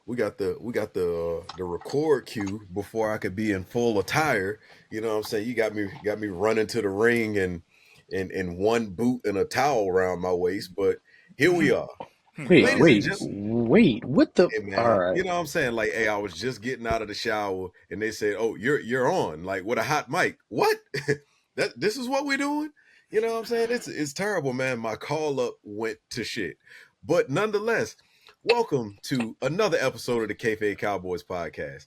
the record cue before I could be in full attire. You know what I'm saying? You got me running to the ring and in one boot and a towel around my waist, but here we are. Wait, Ladies and wait, gentlemen, wait. What the? hey All man, right. you know what I'm saying? Like, hey, I was just getting out of the shower and they said, "Oh, you're on," like with a hot mic. What? This is what we're doing? You know what I'm saying? It's terrible, man. My call up went to shit. But nonetheless, welcome to another episode of the Kayfabe Cowboys podcast.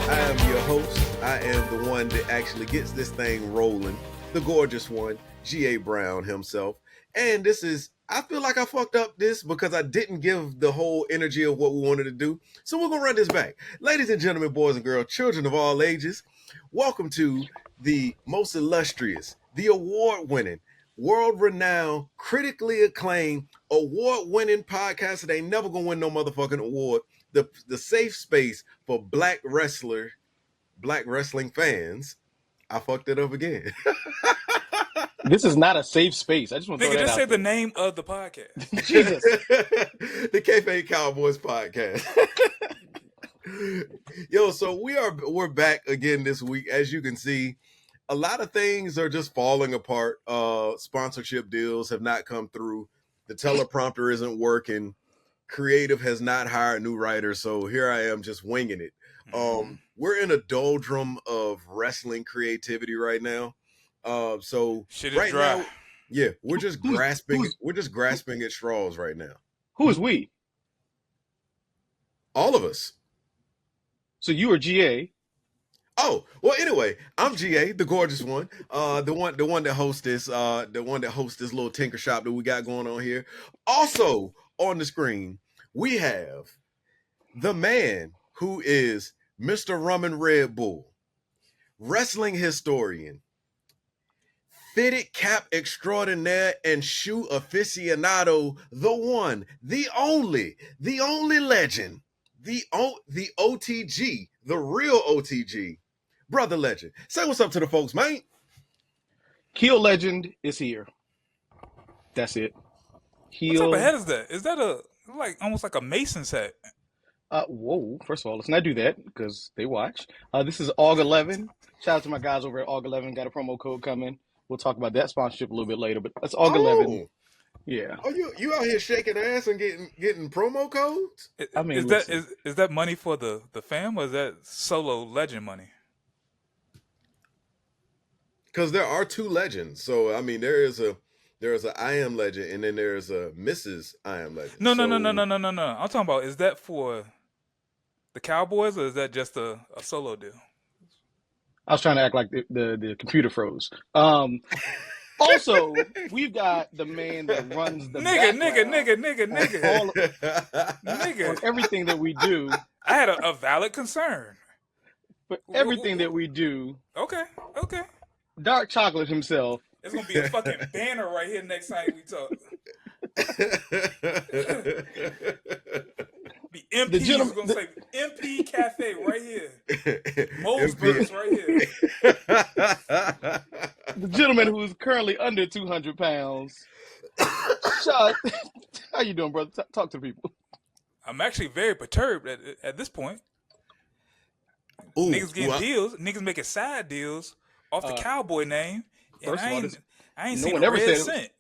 I am your host. I am the one that actually gets this thing rolling. The gorgeous one, G.A. Brown himself. And I feel like I fucked up this because I didn't give the whole energy of what we wanted to do. So we're going to run this back. Ladies and gentlemen, boys and girls, children of all ages, welcome to the most illustrious, the award-winning, world-renowned, critically acclaimed, award-winning podcast that ain't never going to win no motherfucking award. The safe space for black wrestling fans. I fucked it up again. This is not a safe space. I just want to throw Nigga, that just out say there. the name of the podcast. Jesus. The Kayfabe Cowboys podcast. Yo, so we're back again this week. As you can see, a lot of things are just falling apart. Sponsorship deals have not come through. The teleprompter isn't working. Creative has not hired new writers, so here I am just winging it. We're in a doldrum of wrestling creativity right now. So Shit is right dry. now, yeah, we're just grasping at straws right now. Who is we? All of us. So you are GA. Oh, well, anyway, I'm GA, the gorgeous one. The one that hosts this little tinker shop that we got going on here. Also on the screen, we have the man who is Mr. Rum and Red Bull, wrestling historian, fitted cap extraordinaire, and shoe aficionado, the one, the only legend, the OTG, the real OTG, Brother Legend. Say what's up to the folks, man. Heel Legend is here. That's it. What type Heel. of head is that? Is that almost like a Mason's head? Whoa. First of all, let's not do that because they watch. This is AUG 11. Shout out to my guys over at AUG 11. Got a promo code coming. We'll talk about that sponsorship a little bit later, but that's AUG 11. Yeah. Oh, you out here shaking ass and getting promo codes? I mean, is that money for the fam, or is that solo legend money? Because there are two legends. So I mean, there is a I Am Legend, and then there's a Mrs. I Am Legend. No. I'm talking about, is that for the Cowboys, or is that just a solo deal? I was trying to act like the computer froze. Also, we've got the man that runs the nigga. on everything that we do. I had a valid concern. But everything that we do. Okay. Dark Chocolate himself. It's gonna be a fucking banner right here next time we talk. The MP is gonna say MP Cafe right here. Mosburg's right here. The gentleman who is currently under 200 pounds. Shot. How you doing, brother? Talk to people. I'm actually very perturbed at this point. Ooh, niggas getting deals. Niggas making side deals off the Cowboy name. And I ain't seen a red cent.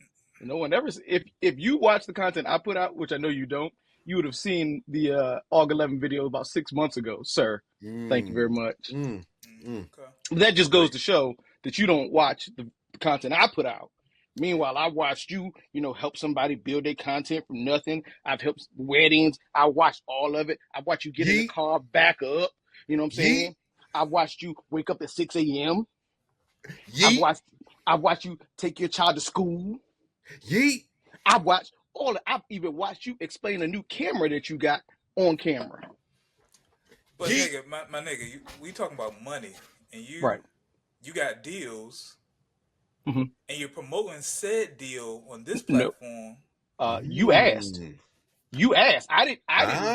No one ever. If you watch the content I put out, which I know you don't, you would have seen the AUG 11 video about 6 months ago, sir. Thank you very much. Okay. That just goes to show that you don't watch the content I put out. Meanwhile, I watched you, help somebody build their content from nothing. I've helped weddings. I watched all of it. I watched you get in the car, back up. You know what I'm saying? I watched you wake up at 6 a.m. I watched you take your child to school. I've even watched you explain a new camera that you got on camera. But nigga, my nigga, we talking about money, and you got deals, and you're promoting said deal on this platform. You asked. I didn't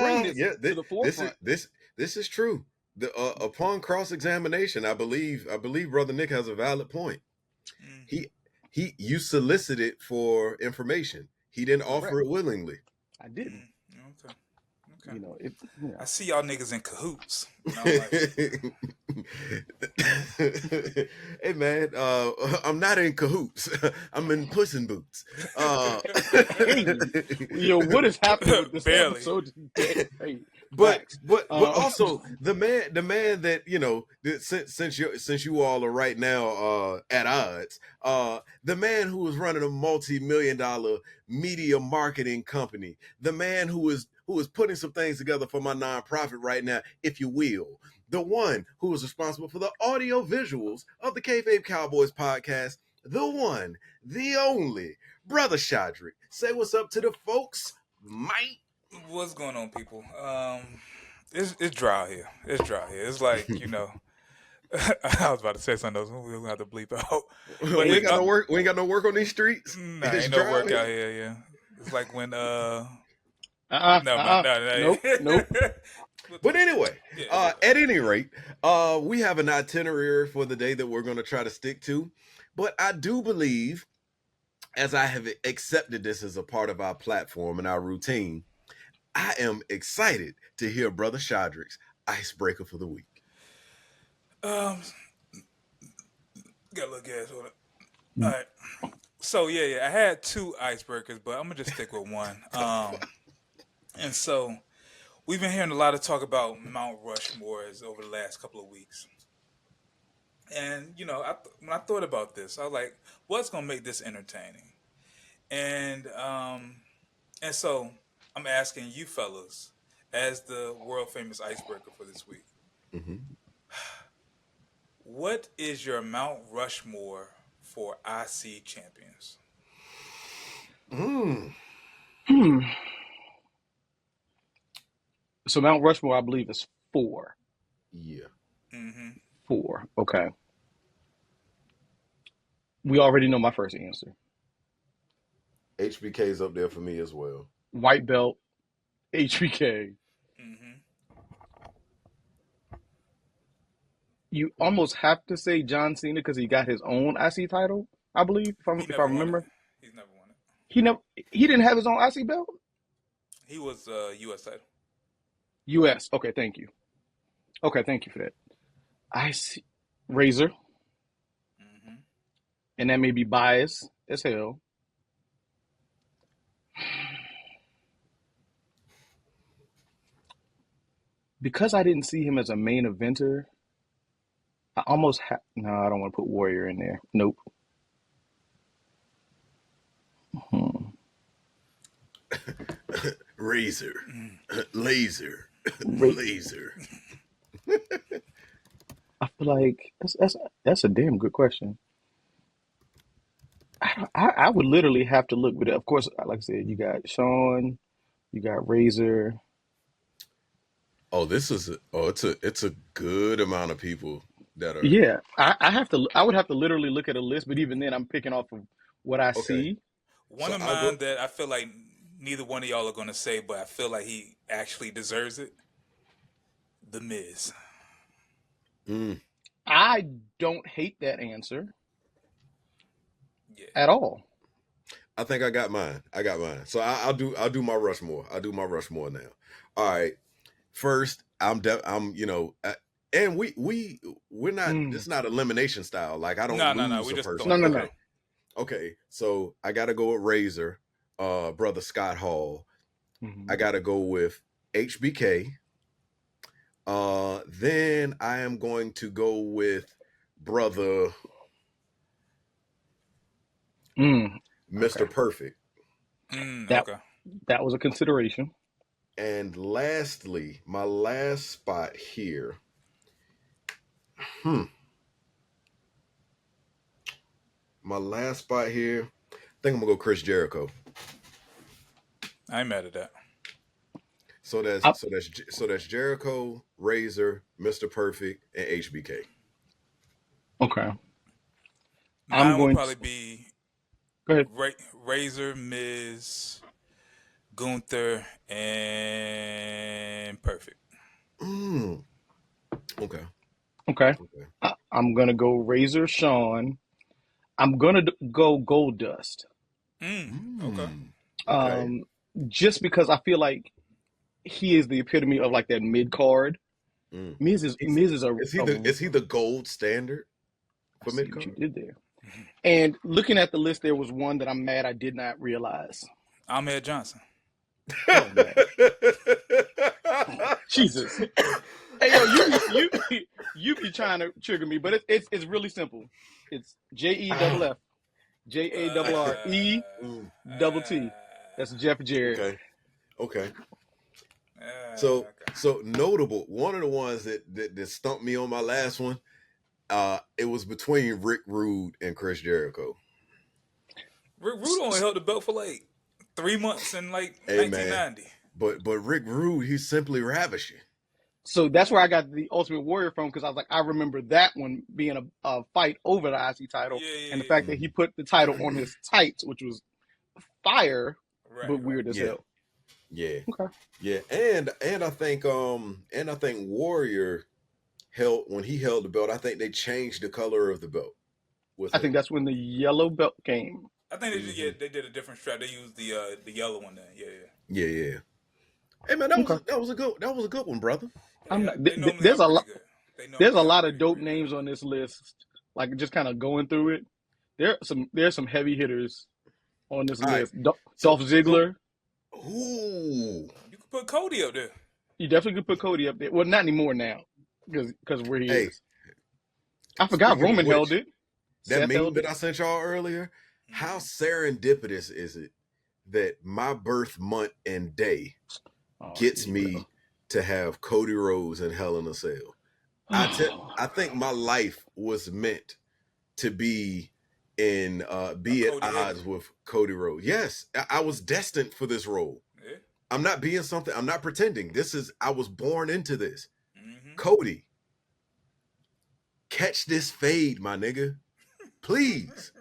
bring this to the forefront. This is true. Upon cross-examination, I believe Brother Nick has a valid point. you solicited for information. He didn't offer it willingly. I didn't. Okay. You know, I see y'all niggas in cahoots. Hey man, I'm not in cahoots. I'm in Puss in Boots. Yo, what is happening with this Barely. episode? Hey, but also the man that, you know, since you all are right now at odds, the man who is running a multi-million-dollar media marketing company, the man who is putting some things together for my nonprofit right now, if you will, the one who is responsible for the audio visuals of the Kayfabe Cowboys podcast, the one, the only, Brother Shadrick. Say what's up to the folks, Mike. What's going on, people? It's dry here. It's dry here. It's like, you know, I was about to say something else. We're gonna have to bleep out. But we ain't got no work. We ain't got no work on these streets. Nah, ain't no work out here. Yeah, it's like when nope. But anyway, at any rate, we have an itinerary for the day that we're going to try to stick to. But I do believe, as I have accepted this as a part of our platform and our routine, I am excited to hear Brother Shadrick's icebreaker for the week. Got a little gas on it. All right. So yeah, I had 2 icebreakers, but I'm gonna just stick with one. And so we've been hearing a lot of talk about Mount Rushmores over the last couple of weeks. And, you know, when I thought about this, I was like, what's going to make this entertaining? And so I'm asking you fellas, as the world famous icebreaker for this week, what is your Mount Rushmore for IC champions? So Mount Rushmore, I believe, is 4. Yeah. 4. Okay. We already know my first answer. HBK's up there for me as well. White belt, HBK. You almost have to say John Cena because he got his own IC title, I believe, if I remember. He's never won it. He didn't have his own IC belt? He was U.S. title. U.S. Okay, thank you. Okay, thank you for that. IC Razor. And that may be biased as hell. Because I didn't see him as a main eventer, I almost no, I don't want to put Warrior in there. Nope. Razor. Laser. Laser. I feel like that's a damn good question. I would literally have to look, but of course, like I said, you got Sean, you got Razor. Oh, it's a good amount of people that are. Yeah, I would have to literally look at a list, but even then, I'm picking off of what I see. One of mine that I feel like neither one of y'all are going to say, but I feel like he actually deserves it. The Miz. I don't hate that answer at all. I think I got mine. So I'll do my Rushmore. I'll do my Rushmore now. All right. First, I'm you know, and we're not. It's not elimination style. Like I don't lose a person. No. Okay, so I got to go with Razor, Brother Scott Hall. I got to go with HBK. Then I am going to go with Brother Mr. Perfect. That was a consideration. And lastly, my last spot here. My last spot here, I think I'm gonna go Chris Jericho. I ain't mad at that. So that's Jericho, Razor, Mr. Perfect, and HBK. Okay. Mine will probably be Go ahead. Razor, Miz, Gunther, and Perfect. Okay. I'm gonna go Razor, Sean. I'm gonna go Gold Dust. Okay. Just because I feel like he is the epitome of like that mid card. Miz is he the gold standard for mid what you card? did there. And looking at the list, there was one that I'm mad I did not realize. Ahmed Johnson. Oh man, Jesus. Hey yo, you be trying to trigger me, but it's really simple. It's JEFF, JARRE double T. That's Jeff Jarrett. Okay. So notable. One of the ones that stumped me on my last one. It was between Rick Rude and Chris Jericho. Rick Rude only held the belt for like 3 months in like 1990. Man. But Rick Rude, he's simply ravishing. So that's where I got the Ultimate Warrior from, because I was like, I remember that one being a fight over the IC title, and the fact that he put the title on his tights, which was fire, but weird as hell. Yeah. Okay. Yeah, and I think Warrior when he held the belt, I think they changed the color of the belt. I think that's when the yellow belt came. I think they did a different strap. They used the yellow one then. Yeah. Hey man, that was a good one, brother. There's a lot of dope names on this list. Like just kind of going through it, there's some heavy hitters on this list. Dolph Ziggler. Ooh, you could put Cody up there. You definitely could put Cody up there. Well, not anymore now, because where he is. I forgot Roman held it. That meme that I sent y'all earlier. How serendipitous is it that my birth month and day gets me to have Cody Rhodes and Hell in a Cell? I think my life was meant to be at odds with Cody Rhodes. Yes, I was destined for this role. Yeah. I'm not being something. I'm not pretending. I was born into this. Mm-hmm. Cody, catch this fade, my nigga. Please.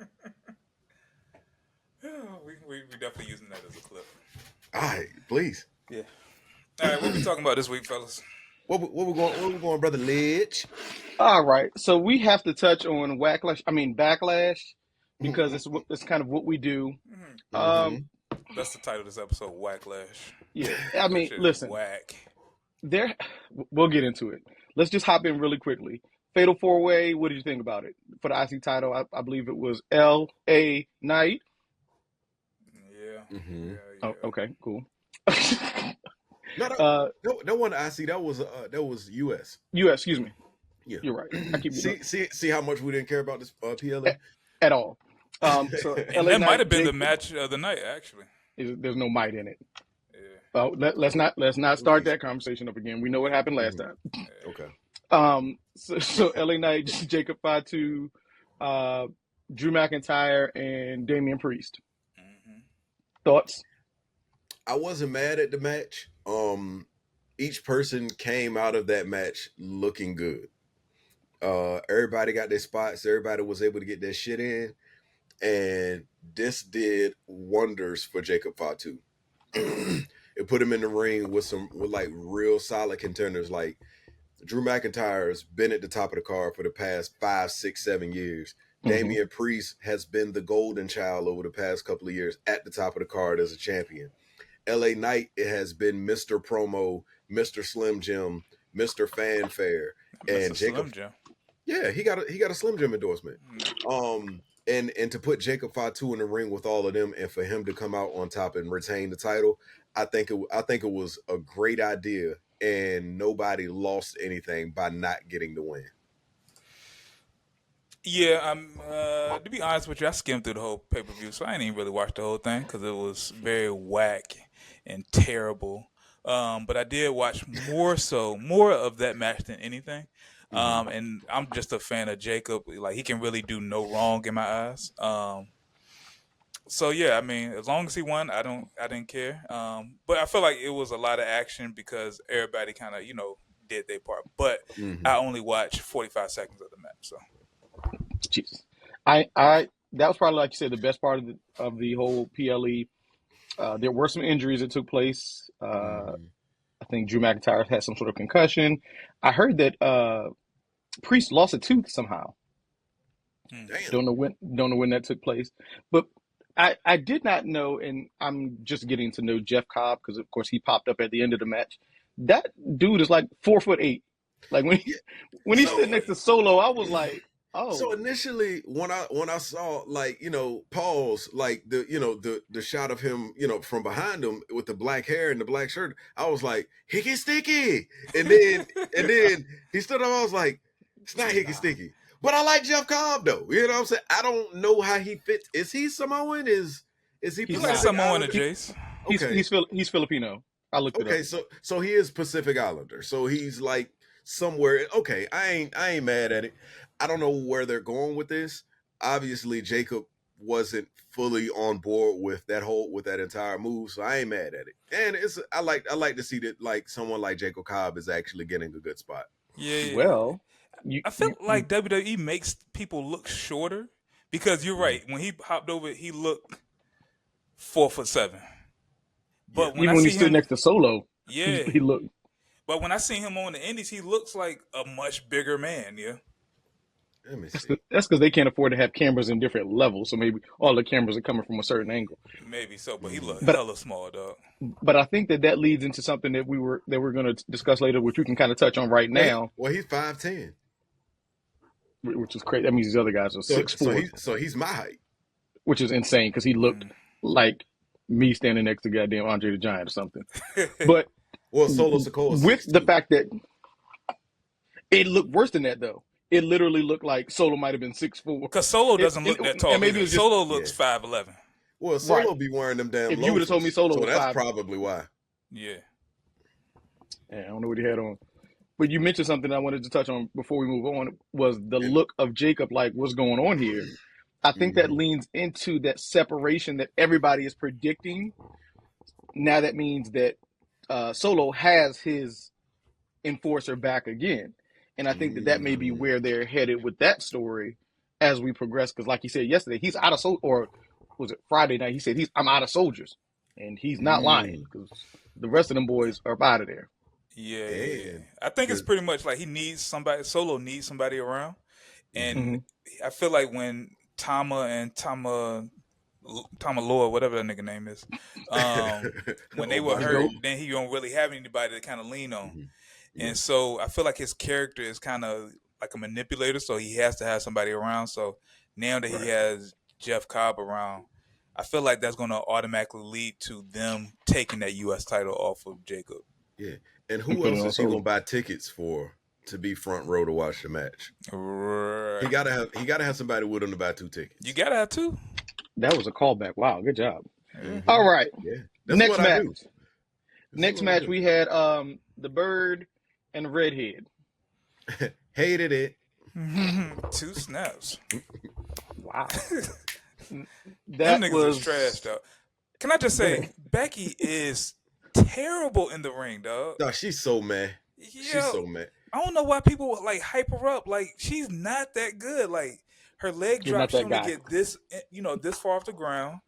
we definitely using that as a clip. All right, please. Yeah. All right, what we talking about this week, fellas? What we going, brother Lidge? All right, so we have to touch on Backlash, because it's kind of what we do. Mm-hmm. That's the title of this episode, Wacklash. Yeah, I mean, listen, whack. We'll get into it. Let's just hop in really quickly. Fatal 4-Way, what did you think about it? For the IC title, I believe it was LA Knight. Yeah. Mm-hmm. Oh, okay, cool. No one IC. That was US. US, excuse me. Yeah, you're right. I keep see how much we didn't care about this PLA at all. So and that might have been the match of the night. Actually, there's no might in it. Yeah. Oh, let's not start that conversation up again. We know what happened last time. Okay. So LA Knight, Jacob Fatu, Drew McIntyre, and Damian Priest. Mm-hmm. Thoughts? I wasn't mad at the match. Each person came out of that match looking good. Everybody got their spots. Everybody was able to get their shit in, and this did wonders for Jacob Fatu. It put him in the ring with like real solid contenders. Like Drew McIntyre's been at the top of the card for the past 5, 6, 7 years. Mm-hmm. Damian Priest has been the golden child over the past couple of years at the top of the card as a champion. LA Knight, it has been Mr. Promo, Mr. Slim Jim, Mr. Fanfare, and Jacob. Yeah, he got a Slim Jim endorsement. And to put Jacob Fatu in the ring with all of them, and for him to come out on top and retain the title, I think it was a great idea, and nobody lost anything by not getting the win. Yeah, to be honest with you, I skimmed through the whole pay-per-view, so I didn't even really watch the whole thing because it was very whack and terrible. But I did watch more of that match than anything. And I'm just a fan of Jacob. Like, he can really do no wrong in my eyes. So yeah, I mean, as long as he won, I didn't care. But I feel like it was a lot of action because everybody kind of, did their part. But I only watched 45 seconds of the match. So, Jesus, that was probably, like you said, the best part of the whole PLE. There were some injuries that took place. I think Drew McIntyre had some sort of concussion. I heard that Priest lost a tooth somehow. Damn. Don't know when that took place, but I did not know, and I'm just getting to know Jeff Cobb because of course he popped up at the end of the match. That dude is like 4'8". Like when he stood next to Solo, I was like, oh. So initially, when I saw like Paul's like the shot of him from behind him with the black hair and the black shirt, I was like Hickey Sticky, and then he stood up. I was like, it's not Hickey Sticky, but I like Jeff Cobb though. You know what I'm saying? I don't know how he fits. Is he Samoan? Is he? He's like Samoan or Jace? Okay, he's Filipino. I looked it up. Okay, so he is Pacific Islander. So he's like somewhere. Okay, I ain't mad at it. I don't know where they're going with this. Obviously, Jacob wasn't fully on board with that entire move, so I ain't mad at it. And I like to see that like someone like Jacob Cobb is actually getting a good spot. Yeah. Well, I feel like WWE makes people look shorter because you're right. When he hopped over, he looked 4'7". But when even when he stood next to Solo, he looked. But when I see him on the Indies, he looks like a much bigger man. Yeah. Let me see. That's because they can't afford to have cameras in different levels, so maybe all the cameras are coming from a certain angle. Maybe so, but he looked hella small, dog. But I think that leads into something that we're going to discuss later, which we can kind of touch on right now. Well, he's 5'10", which is crazy. That means these other guys are 6'4". So he's my height, which is insane because he looked like me standing next to goddamn Andre the Giant or something. But Solo Sikoa with the fact that it looked worse than that though. It literally looked like Solo might have been 6'4". Because Solo doesn't look that tall. Maybe Solo looks 5'11". Well, Solo be wearing them damn. If you would have told me Solo was that's probably why. Yeah. I don't know what he had on. But you mentioned something I wanted to touch on before we move on was the look of Jacob, like what's going on here. I think that leans into that separation that everybody is predicting. Now that means that Solo has his enforcer back again. And I think that may be where they're headed with that story as we progress. Because like he said yesterday, he's out of or was it Friday night? He said I'm out of soldiers, and he's not lying because the rest of them boys are out of there. Yeah. I think it's pretty much like he needs somebody. Solo needs somebody around, and I feel like when Tama Lord, whatever that nigga name is, when they were hurt, then he don't really have anybody to kind of lean on. And so I feel like his character is kind of like a manipulator, so he has to have somebody around. So now that he has Jeff Cobb around, I feel like that's going to automatically lead to them taking that U.S. title off of Jacob. Yeah, and who else is he going to buy tickets for to be front row to watch the match? Right. He gotta have somebody with him to buy 2 tickets. You gotta have 2. That was a callback. Wow, good job. All right. Yeah. Next match. Next match we had the Bird and Redhead. Hated it. 2 snaps. Wow. That niggas was trash, dog. Can I just say, Becky is terrible in the ring, dog. No, she's so mad. She's so mad. I don't know why people like hype her up. Like she's not that good. Like her leg drop should only get this, this far off the ground.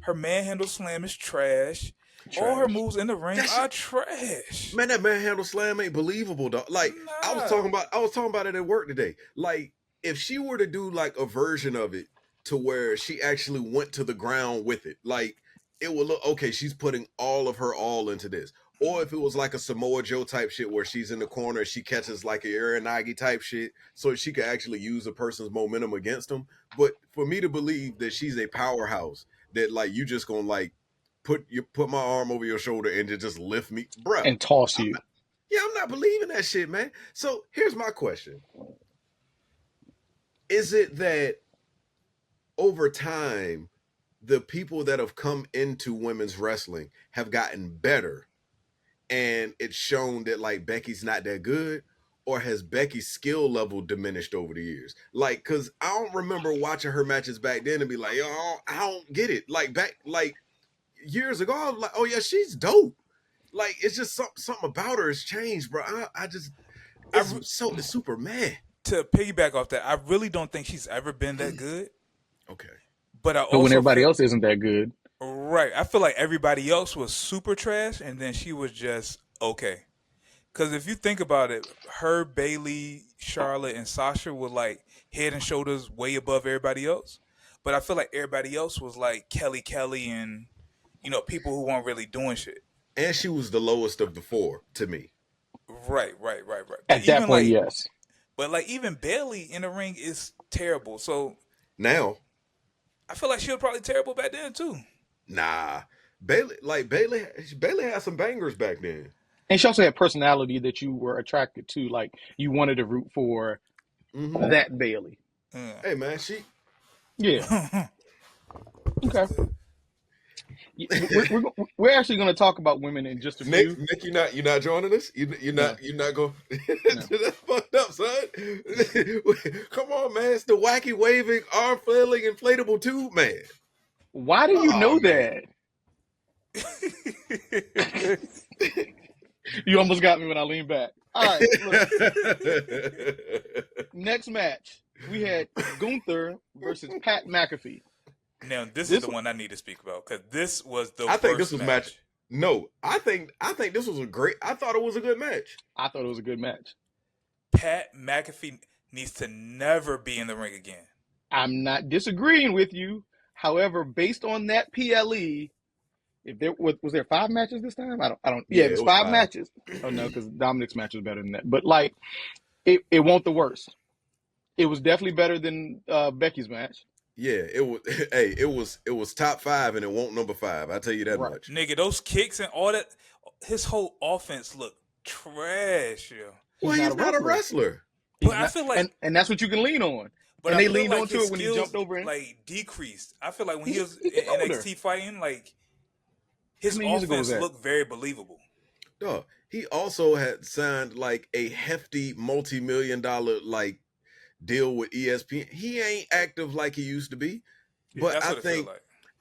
Her manhandle slam is trash. All her moves in the ring are trash. Man, that manhandle slam ain't believable, dog. Like I was talking about it at work today. Like if she were to do like a version of it to where she actually went to the ground with it, like it would look okay. She's putting all of her all into this. Or if it was like a Samoa Joe type shit where she's in the corner, she catches like an Uranagi type shit, so she could actually use a person's momentum against them. But for me to believe that she's a powerhouse, that like you just gonna like put my arm over your shoulder and just lift me, bro, and toss you. I'm not believing that shit, man. So here's my question: is it that over time the people that have come into women's wrestling have gotten better? And it's shown that like Becky's not that good, or has Becky's skill level diminished over the years? Like, cause I don't remember watching her matches back then and be like, I don't get it. Like back, like years ago, I was like, oh yeah, she's dope. Like it's just something about her has changed, bro. I'm super mad. To piggyback off that, I really don't think she's ever been that good. Okay, but when everybody else isn't that good. Right. I feel like everybody else was super trash, and then she was just okay. Because if you think about it, her, Bayley, Charlotte, and Sasha were like head and shoulders way above everybody else. But I feel like everybody else was like Kelly and, people who weren't really doing shit. And she was the lowest of the four to me. Right. But At that point, yes. But like even Bailey in the ring is terrible. So now, I feel like she was probably terrible back then too. Nah, Bailey had some bangers back then. And she also had personality that you were attracted to. Like you wanted to root for that Bailey. Hey man, yeah. Okay. We're actually going to talk about women in just a few. Nick, you're not joining us. You're not going. That's fucked up, son. Come on, man. It's the wacky waving, arm flailing, inflatable tube man. Why do you know that? You almost got me when I leaned back. All right. Look. Next match, we had Gunther versus Pat McAfee. Now this is the one I need to speak about because this was the. I think this was match. No, I think this was a great. I thought it was a good match. I thought it was a good match. Pat McAfee needs to never be in the ring again. I'm not disagreeing with you. However, based on that PLE, if there was there 5 matches this time, I don't. Yeah, it was 5 matches. Oh no, because Dominic's match was better than that. But like, it won't the worst. It was definitely better than Becky's match. Yeah, it was. Hey, it was top 5, and it won't number 5. I tell you that much. Nigga, those kicks and all that, his whole offense looked trash. Yo. Well, he's not a wrestler. But I feel like, and that's what you can lean on. But and they leaned onto it when he jumped over. Like decreased. I feel like when he was in NXT fighting, like his offense looked very believable. Duh. He also had signed like a hefty multi-million-dollar like deal with ESPN. He ain't active like he used to be, but I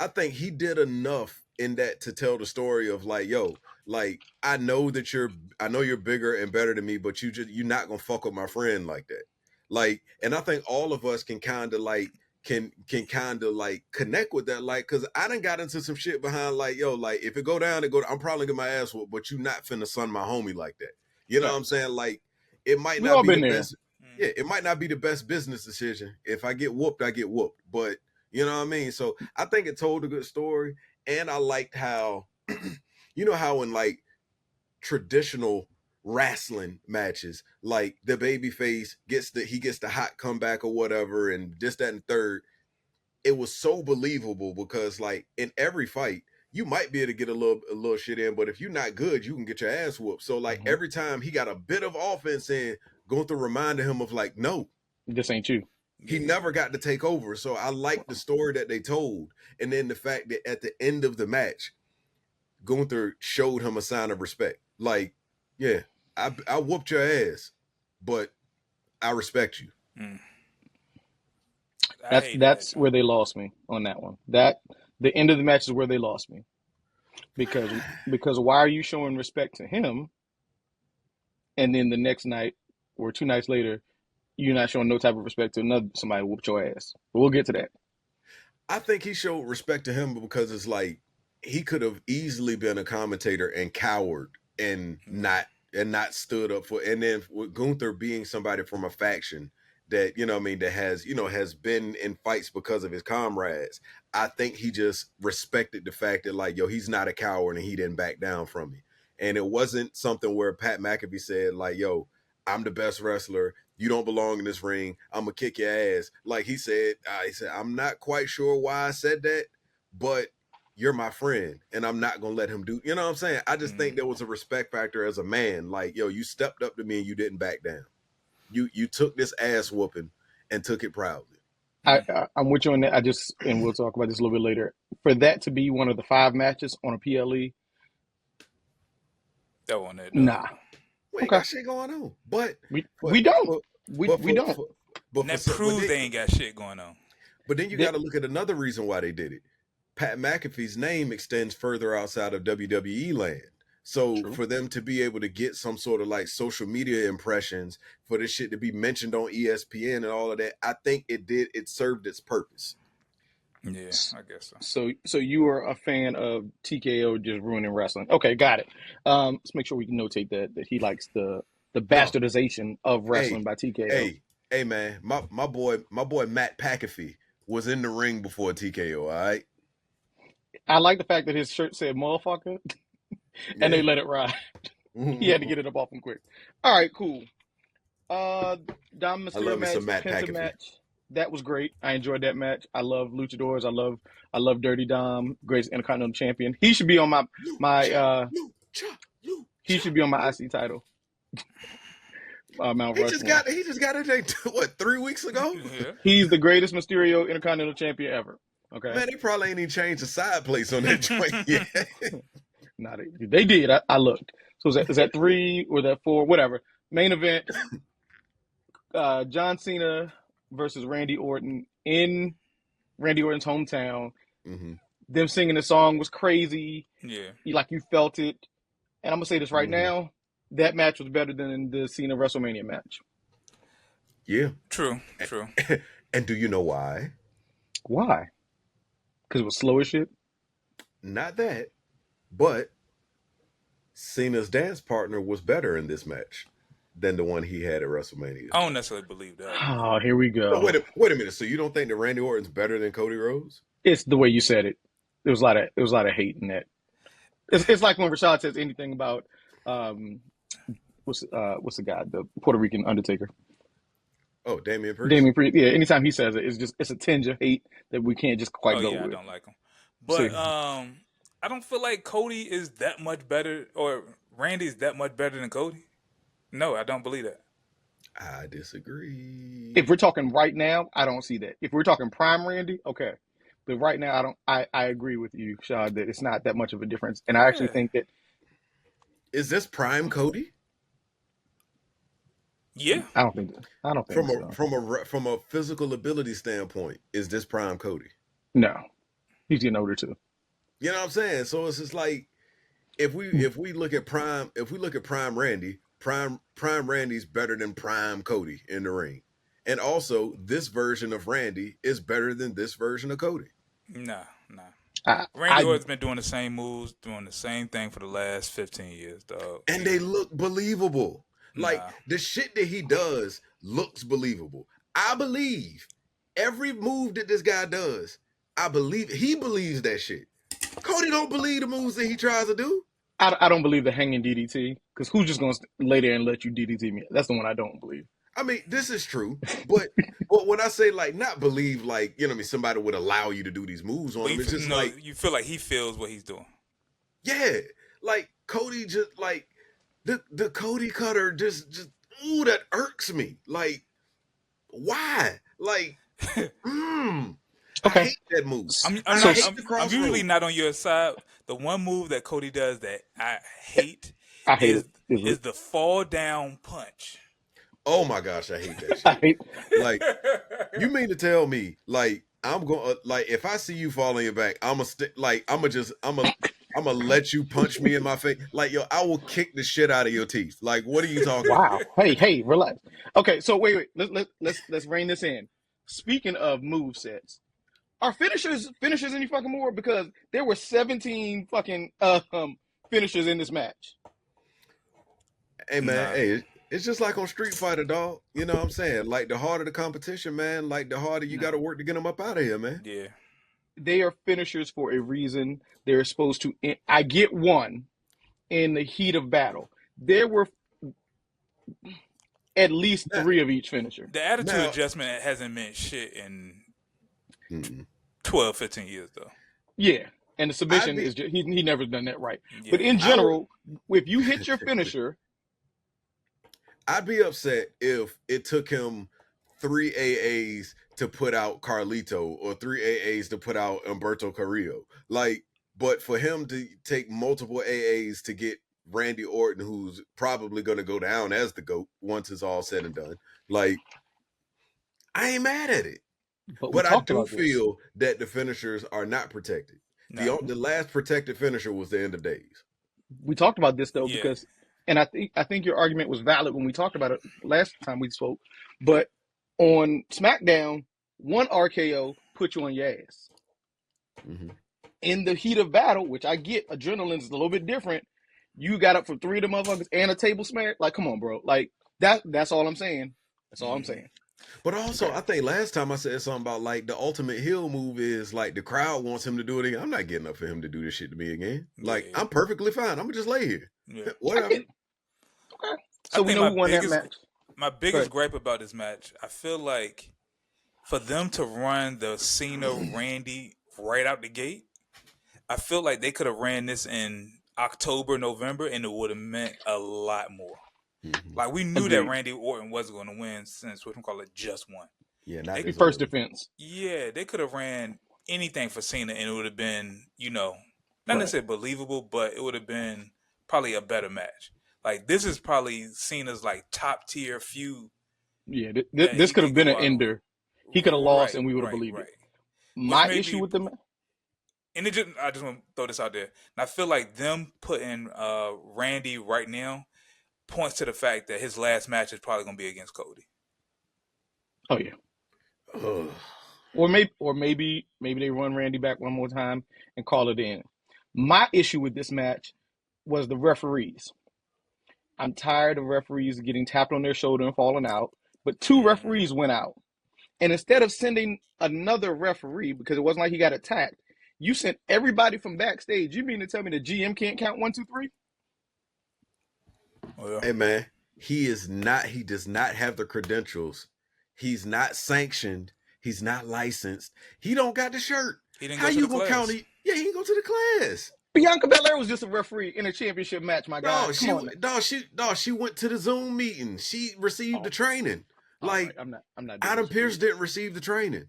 think he did enough in that to tell the story of like, yo, like I know you're bigger and better than me, but you're not gonna fuck with my friend like that. Like, and I think all of us can kind of like can kind of like connect with that, like, because I done got into some shit behind like, yo, like if it go down, I'm probably gonna get my ass whooped, but you not finna son my homie like that. You know what I'm saying? Like, it might not be the best. Yeah, it might not be the best business decision. If I get whooped, I get whooped. But you know what I mean? So I think it told a good story. And I liked how, you know how in like traditional wrestling matches, like the babyface gets the hot comeback or whatever, and this, that, and third. It was so believable because like in every fight, you might be able to get a little shit in, but if you're not good, you can get your ass whooped. So like every time he got a bit of offense in, Gunther reminded him of like, no, this ain't you. He never got to take over. So I like the story that they told. And then the fact that at the end of the match, Gunther showed him a sign of respect. Like, yeah, I whooped your ass, but I respect you. That's where they lost me on that one. That the end of the match is where they lost me. Because why are you showing respect to him? And then the next night or 2 nights later, you're not showing no type of respect to somebody who whooped your ass. But we'll get to that. I think he showed respect to him because it's like he could have easily been a commentator and cowered and not stood up for. And then with Gunther being somebody from a faction that, you know what I mean, that has been in fights because of his comrades, I think he just respected the fact that like, yo, he's not a coward and he didn't back down from me. And it wasn't something where Pat McAfee said like, yo, I'm the best wrestler. You don't belong in this ring. I'm going to kick your ass. Like he said, I'm not quite sure why I said that, but you're my friend and I'm not going to let him do, you know what I'm saying? I just think there was a respect factor as a man. Like, yo, you stepped up to me and you didn't back down. You took this ass whooping and took it proudly. I'm with you on that. And we'll talk about this a little bit later. For that to be one of the 5 matches on a PLE. That one there. Nah. We ain't got shit going on. But we don't. We don't. But that proves they ain't got shit going on. But then you got to look at another reason why they did it. Pat McAfee's name extends further outside of WWE land. So for them to be able to get some sort of like social media impressions, for this shit to be mentioned on ESPN and all of that, I think it served its purpose. Yeah, I guess so. So you are a fan of TKO just ruining wrestling. Okay, got it. Let's make sure we can notate that he likes the bastardization of wrestling by TKO. Hey, Hey man, my boy Matt McAfee was in the ring before TKO. All right. I like the fact that his shirt said "motherfucker," and they let it ride. He had to get it up off him quick. All right, cool. Dom Mysterio match, Penta match. That was great. I enjoyed that match. I love luchadors. I love Dirty Dom, greatest Intercontinental champion. He should be on he should be on my IC title. Mount Rushmore. He just got it. What, 3 weeks ago? Yeah. He's the greatest Mysterio Intercontinental champion ever. Okay. Man, they probably ain't even changed the side plates on that joint yet. Nah, they did. I looked. So is that 3 or that 4? Whatever. Main event. John Cena versus Randy Orton in Randy Orton's hometown. Mm-hmm. Them singing the song was crazy. Yeah. You felt it. And I'm gonna say this right now. That match was better than the Cena WrestleMania match. Yeah. True. And do you know why? Why? Because it was slow as shit? Not that, but Cena's dance partner was better in this match than the one he had at WrestleMania. I don't necessarily believe that. Oh, here we go. No, wait a minute. So you don't think that Randy Orton's better than Cody Rhodes? It's the way you said it. There was a lot of hate in that. It's like when Rashad says anything about what's the guy, the Puerto Rican Undertaker. Oh, Damian Priest. Damian Priest. Yeah, anytime he says it, it's a tinge of hate that we can't just quite go with. I don't like him. But I don't feel like Cody is that much better, or Randy's that much better than Cody. No, I don't believe that. I disagree. If we're talking right now, I don't see that. If we're talking prime Randy, okay. But right now, I agree with you, Shad, that it's not that much of a difference. And I actually think that... Is this prime Cody? Yeah. I don't think so. From a physical ability standpoint, is this prime Cody? No. He's getting older too. You know what I'm saying? So it's just like if we look at prime Randy, prime Randy's better than prime Cody in the ring. And also, this version of Randy is better than this version of Cody. Nah. Randy Orton's been doing the same moves, doing the same thing for the last 15 years, dog. And they look believable. Like, the shit that he does looks believable. I believe every move that this guy does, he believes that shit. Cody don't believe the moves that he tries to do. I don't believe the hanging DDT, because who's just going to lay there and let you DDT me? That's the one I don't believe. I mean, this is true, but when I say like not believe, like, you know what I mean, somebody would allow you to do these moves on him. It's just like you feel like he feels what he's doing. Yeah, like Cody just like the Cody cutter just ooh, that irks me. Like, why? Like, Okay. I hate that move. I'm usually not on your side. The one move that Cody does that I hate is the fall down punch. Oh my gosh, I hate that shit. Like, you mean to tell me, like, I'm going like if I see you fall on your back, I'm gonna let you punch me in my face. Like, yo, I will kick the shit out of your teeth. Like, what are you talking about? Wow. Hey, relax. Okay, so wait. Let's rein this in. Speaking of move sets, are finishers any fucking more? Because there were 17 fucking finishers in this match. Hey man, hey, it's just like on Street Fighter, dog. You know what I'm saying? Like, the harder the competition, man, like the harder you got to work to get them up out of here, man. Yeah. They are finishers for a reason. They're supposed to. I get one in the heat of battle. There were at least 3 of each finisher. The attitude adjustment hasn't meant shit in 12, 15 years, though. Yeah. And the submission is just, he never done that right. Yeah. But in general, if you hit your finisher, I'd be upset if it took him 3 AAs to put out Carlito or 3 AAs to put out Humberto Carrillo. Like, but for him to take multiple AAs to get Randy Orton, who's probably going to go down as the GOAT once it's all said and done, like, I ain't mad at it. But I do feel that the finishers are not protected. No. The last protected finisher was the End of Days. We talked about this, though, because... And I think your argument was valid when we talked about it last time we spoke. But on SmackDown, one RKO put you on your ass. Mm-hmm. In the heat of battle, which I get, adrenaline is a little bit different. You got up for 3 of the motherfuckers and a table smash. Like, come on, bro. Like, that's all I'm saying. That's all I'm saying. But also, I think last time I said something about like the ultimate heel move is like the crowd wants him to do it again. I'm not getting up for him to do this shit to me again. Like I'm perfectly fine. I'm gonna just lay here. Yeah. Whatever. Okay. So we know who won that match. My biggest gripe about this match, I feel like for them to run the Cena Randy right out the gate, I feel like they could have ran this in October, November, and it would have meant a lot more. Mm-hmm. Like we knew that Randy Orton was going to win since what we call it just won. Yeah, not his first defense. Yeah, they could have ran anything for Cena, and it would have been, not necessarily believable, but it would have been probably a better match. Like this is probably Cena's like top tier feud. Yeah, this could have been an ender. He could have lost, and we would have believed it. My issue with the match. And I just want to throw this out there. And I feel like them putting Randy right now points to the fact that his last match is probably going to be against Cody. Oh yeah. Or maybe they run Randy back one more time and call it in. My issue with this match was the referees. I'm tired of referees getting tapped on their shoulder and falling out. But 2 referees went out. And instead of sending another referee, because it wasn't like he got attacked, you sent everybody from backstage. You mean to tell me the GM can't count 1, 2, 3? Oh, yeah. Hey man, he does not have the credentials. He's not sanctioned. He's not licensed. He don't got the shirt. How you gonna count it? Yeah, he didn't go to the class. Bianca Belair was just a referee in a championship match, my guy. She went to the Zoom meeting. She received the training. Like right. I'm not. Adam Pearce didn't receive the training.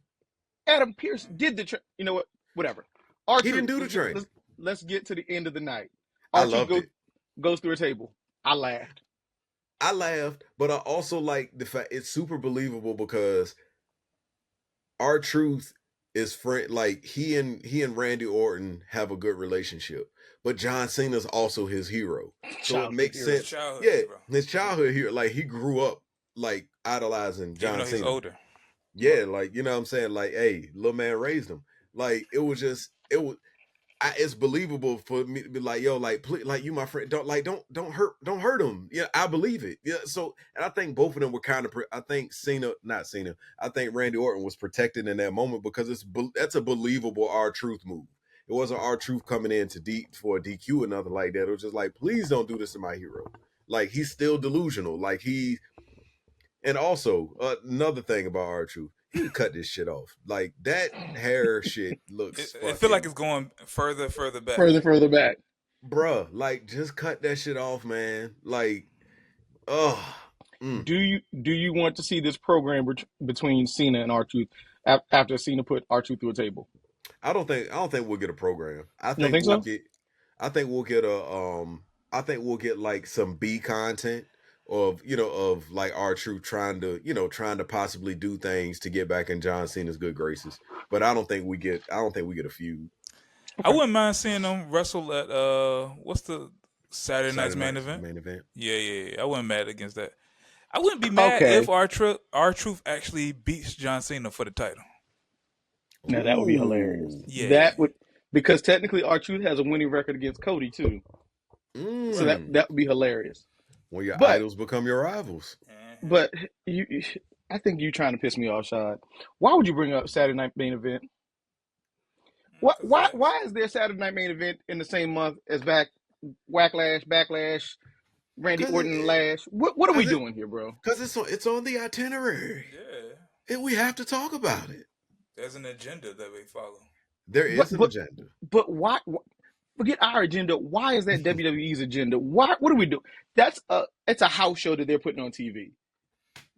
Adam Pearce did the you know what? Whatever. He didn't do the training. Let's get to the end of the night. I loved it. Goes through a table. I laughed, but I also like the fact it's super believable because R-Truth is friend. Like he and Randy Orton have a good relationship, but John Cena's also his hero, so it makes sense. His childhood hero. Like he grew up like idolizing John Cena. He's older. Yeah, like you know what I'm saying. Like, hey, little man raised him. Like it's believable for me to be like, yo, like, please, like you, my friend, don't hurt him. Yeah, I believe it. Yeah. So, and I think both of them were kind of, I think I think Randy Orton was protected in that moment because that's a believable R-Truth move. It wasn't R-Truth coming in for a DQ or nothing like that. It was just like, please don't do this to my hero. Like he's still delusional. Like and also another thing about R-Truth. He can cut this shit off. Like that hair shit looks. It feel like it's going further back. Further back, bruh. Like just cut that shit off, man. Like, Do you want to see this program between Cena and R-Truth after Cena put R-Truth through a table? I don't think we'll get a program. I think we'll get like some B content. Of like R-Truth trying to possibly do things to get back in John Cena's good graces, but I don't think we get a feud. I wouldn't mind seeing them wrestle at what's the Saturday night's main event? Yeah. I wouldn't mad against that. I wouldn't be mad if R-Truth actually beats John Cena for the title. Now that would be hilarious. Yeah, that would, because technically R-Truth has a winning record against Cody too. So that would be hilarious. When your idols become your rivals. But I think you're trying to piss me off, Shad. Why would you bring up Saturday Night Main Event? Why is there Saturday Night Main Event in the same month as Wacklash, Backlash, Randy Orton, Lash? What are we doing here, bro? Because it's on the itinerary. Yeah. And we have to talk about it. There's an agenda that we follow. There is an agenda. But why? Forget our agenda. Why is that WWE's agenda? What are we doing? It's a house show that they're putting on TV.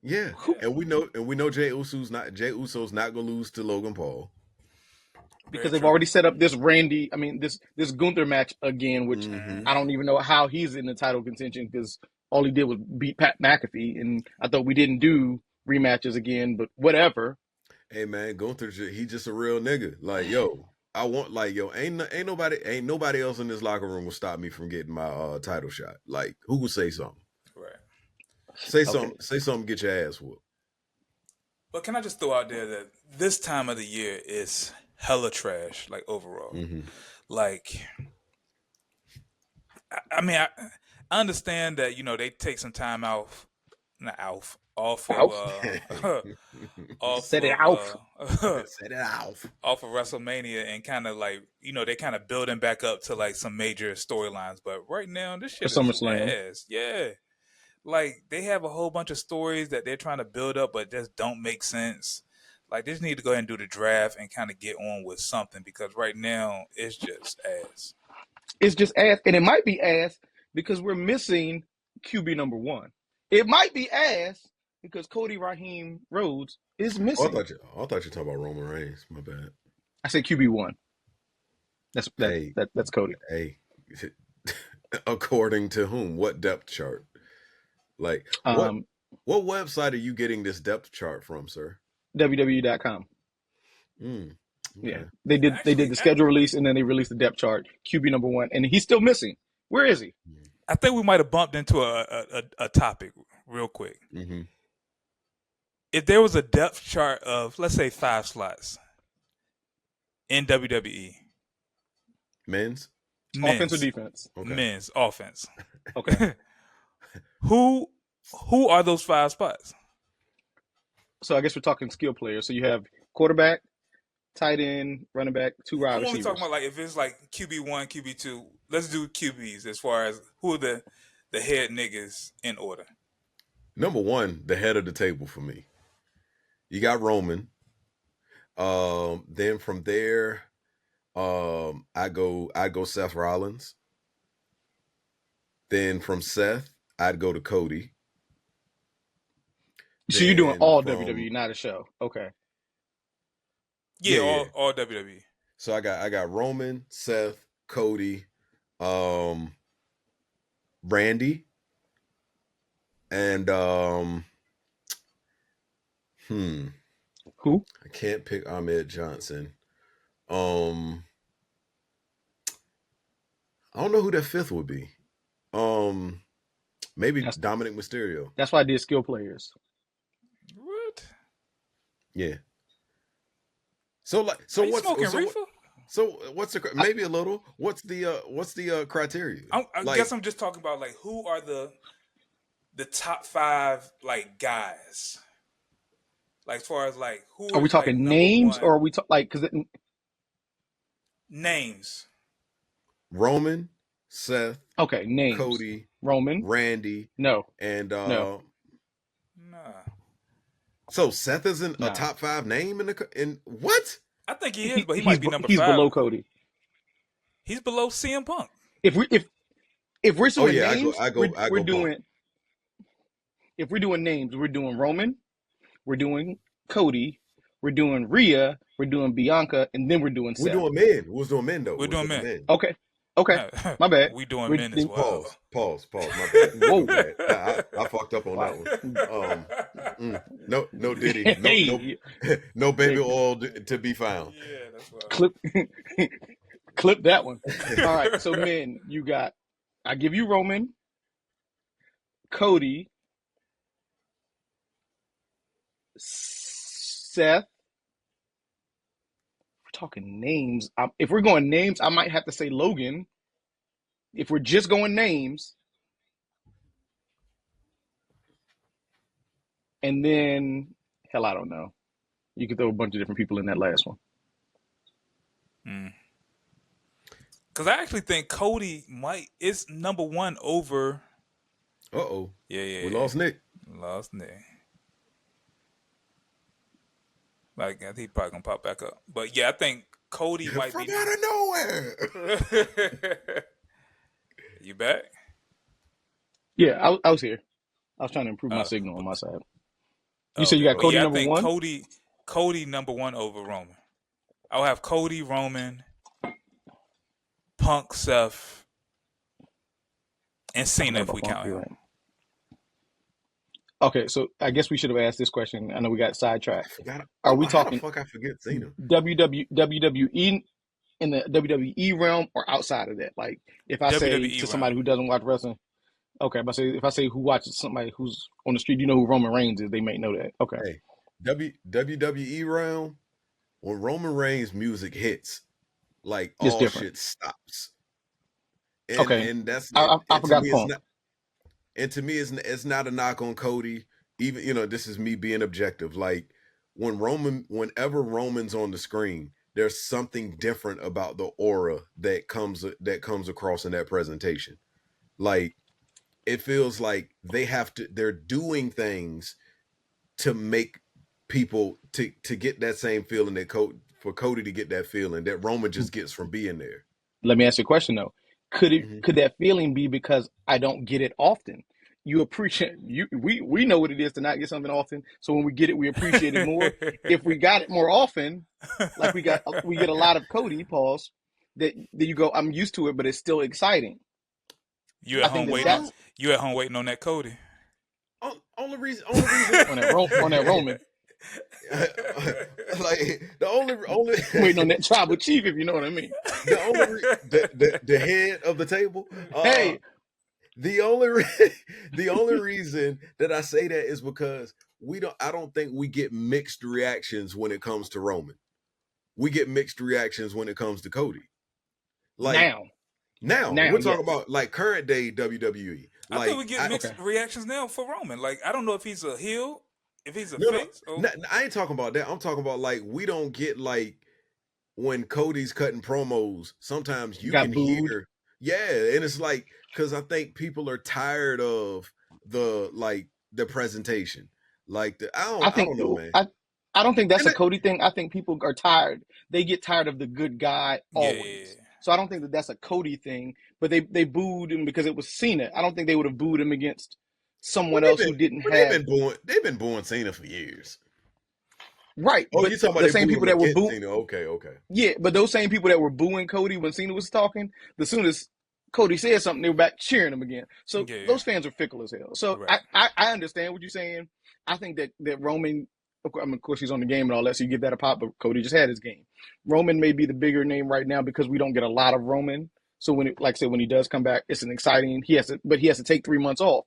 Yeah, and we know Jey Uso's not gonna lose to Logan Paul because they've already set up this this Gunther match again, which I don't even know how he's in the title contention because all he did was beat Pat McAfee, and I thought we didn't do rematches again, but whatever. Hey man, Gunther, he just a real nigga. Like ain't nobody else in this locker room will stop me from getting my title shot. Like who would say something? Right. Say something, get your ass whooped. But can I just throw out there that this time of the year is hella trash, like overall. Like, I mean, I understand that, they take some time off off of Set it off. Set it off. Off of WrestleMania, and kind of like, they kind of building back up to like some major storylines. But right now, this shit is ass. Yeah. Like, they have a whole bunch of stories that they're trying to build up, but just don't make sense. Like, they just need to go ahead and do the draft and kind of get on with something, because right now it's just ass. It's just ass, and it might be ass because we're missing QB number 1. It might be ass because Cody Raheem Rhodes is missing. I thought you were talking about Roman Reigns. My bad. I said QB1. That's Cody. Hey, according to whom? What depth chart? Like, what website are you getting this depth chart from, sir? WWE.com. Okay. Yeah, they did the schedule release, and then they released the depth chart. QB number 1, and he's still missing. Where is he? I think we might have bumped into a topic real quick. Mm-hmm. If there was a depth chart of, let's say, 5 slots in WWE, men's offense or defense? Okay. Men's offense. Okay. Who are those 5 spots? So I guess we're talking skill players. So you have quarterback, tight end, running back, 2 wide receivers. I'm only talking about, like, if it's like QB1, QB2. Let's do QBs as far as who are the head niggas in order. Number 1, the head of the table for me. You got Roman. Then from there, I go Seth Rollins. Then from Seth, I'd go to Cody. So you're doing all WWE, not a show. Okay. Yeah. All WWE. So I got Roman, Seth, Cody, Randy, and who? I can't pick Ahmed Johnson. I don't know who that 5th would be. Maybe Dominic Mysterio. That's why I did skill players. What? Yeah. So what's the maybe a little? What's the criteria? I guess I'm just talking about, like, who are the top 5, like, guys. Like, as far as, like, who are we talking, like, names, or are we names? Roman, Seth. Okay, names. Cody, Roman, Randy. No. And no. So Seth isn't a top 5 name in what? I think he is, but he might be number 5. He's below Cody. He's below CM Punk. If we're doing names, we're doing. If we're doing names, we're doing Roman, we're doing Cody, we're doing Rhea, we're doing Bianca, and then we're doing Seth. We're doing men. We're doing men though. We're doing men. Okay. My bad. We doing men as well. Pause. My bad. Whoa, bad. I fucked up on that one. No Diddy. No baby oil to be found. Yeah, that's right. Clip that one. All right. So men, you got. I give you Roman, Cody, Seth. We're talking names. If we're going names, I might have to say Logan. If we're just going names. And then, hell, I don't know. You could throw a bunch of different people in that last one. Because I actually think Cody is number 1 over. Uh-oh. Yeah. We lost Nick. Like, I think he's probably going to pop back up. But yeah, I think Cody might be. From out of nowhere. You back? Yeah, I was here. I was trying to improve my signal on my side. You said you got Cody number 1? I think Cody number 1 over Roman. I'll have Cody, Roman, Punk, Seth, and Cena if we count him. Right. Okay, so I guess we should have asked this question. I know we got sidetracked. Are we talking? How the fuck I forget Cena? WWE in the WWE realm or outside of that? Like, if I say to somebody who doesn't watch wrestling, okay, but if I say who watches somebody who's on the street, you know who Roman Reigns is, they may know that. Okay. Hey, WWE realm, when Roman Reigns music hits, like it's all different. Shit stops. And, okay, and that's I forgot Punk. And to me, it's not a knock on Cody, even this is me being objective. Like whenever Roman's on the screen, there's something different about the aura that comes across in that presentation. Like it feels like they're doing things to make people to get that same feeling for Cody to get that feeling that Roman just gets from being there. Let me ask you a question though. Could that feeling be because I don't get it often? You appreciate we know what it is to not get something often. So when we get it, we appreciate it more. If we got it more often, like we get a lot of Cody pause that you go, I'm used to it, but it's still exciting. You at home waiting on that Cody. Only reason on that Roman. Like the only waiting on that tribal chief, if you know what I mean. The head of the table. Hey, the only reason that I say that is because I don't think we get mixed reactions when it comes to Roman. We get mixed reactions when it comes to Cody. Like now we're talking about like current day WWE. I think we get mixed reactions now for Roman. Like I don't know if he's a heel, if he's a face. No, I ain't talking about that. I'm talking about like we don't get like when Cody's cutting promos. Sometimes you can hear, and it's like because I think people are tired of the presentation. Like I don't know, man. I don't think that's a Cody thing. I think people are tired. They get tired of the good guy always. Yeah. So I don't think that's a Cody thing, but they booed him because it was Cena. I don't think they would have booed him against someone else who didn't have. They've been booing Cena for years. Right. Oh, you're talking about the same people that were booing Cena. Okay. Yeah, but those same people that were booing Cody when Cena was talking, as soon as Cody said something, they were back cheering him again. So those fans are fickle as hell. So right. I understand what you're saying. I think that Roman, I mean, of course, he's on the game and all that, so you give that a pop, but Cody just had his game. Roman may be the bigger name right now because we don't get a lot of Roman. So when he does come back, it's an exciting. He has to take 3 months off.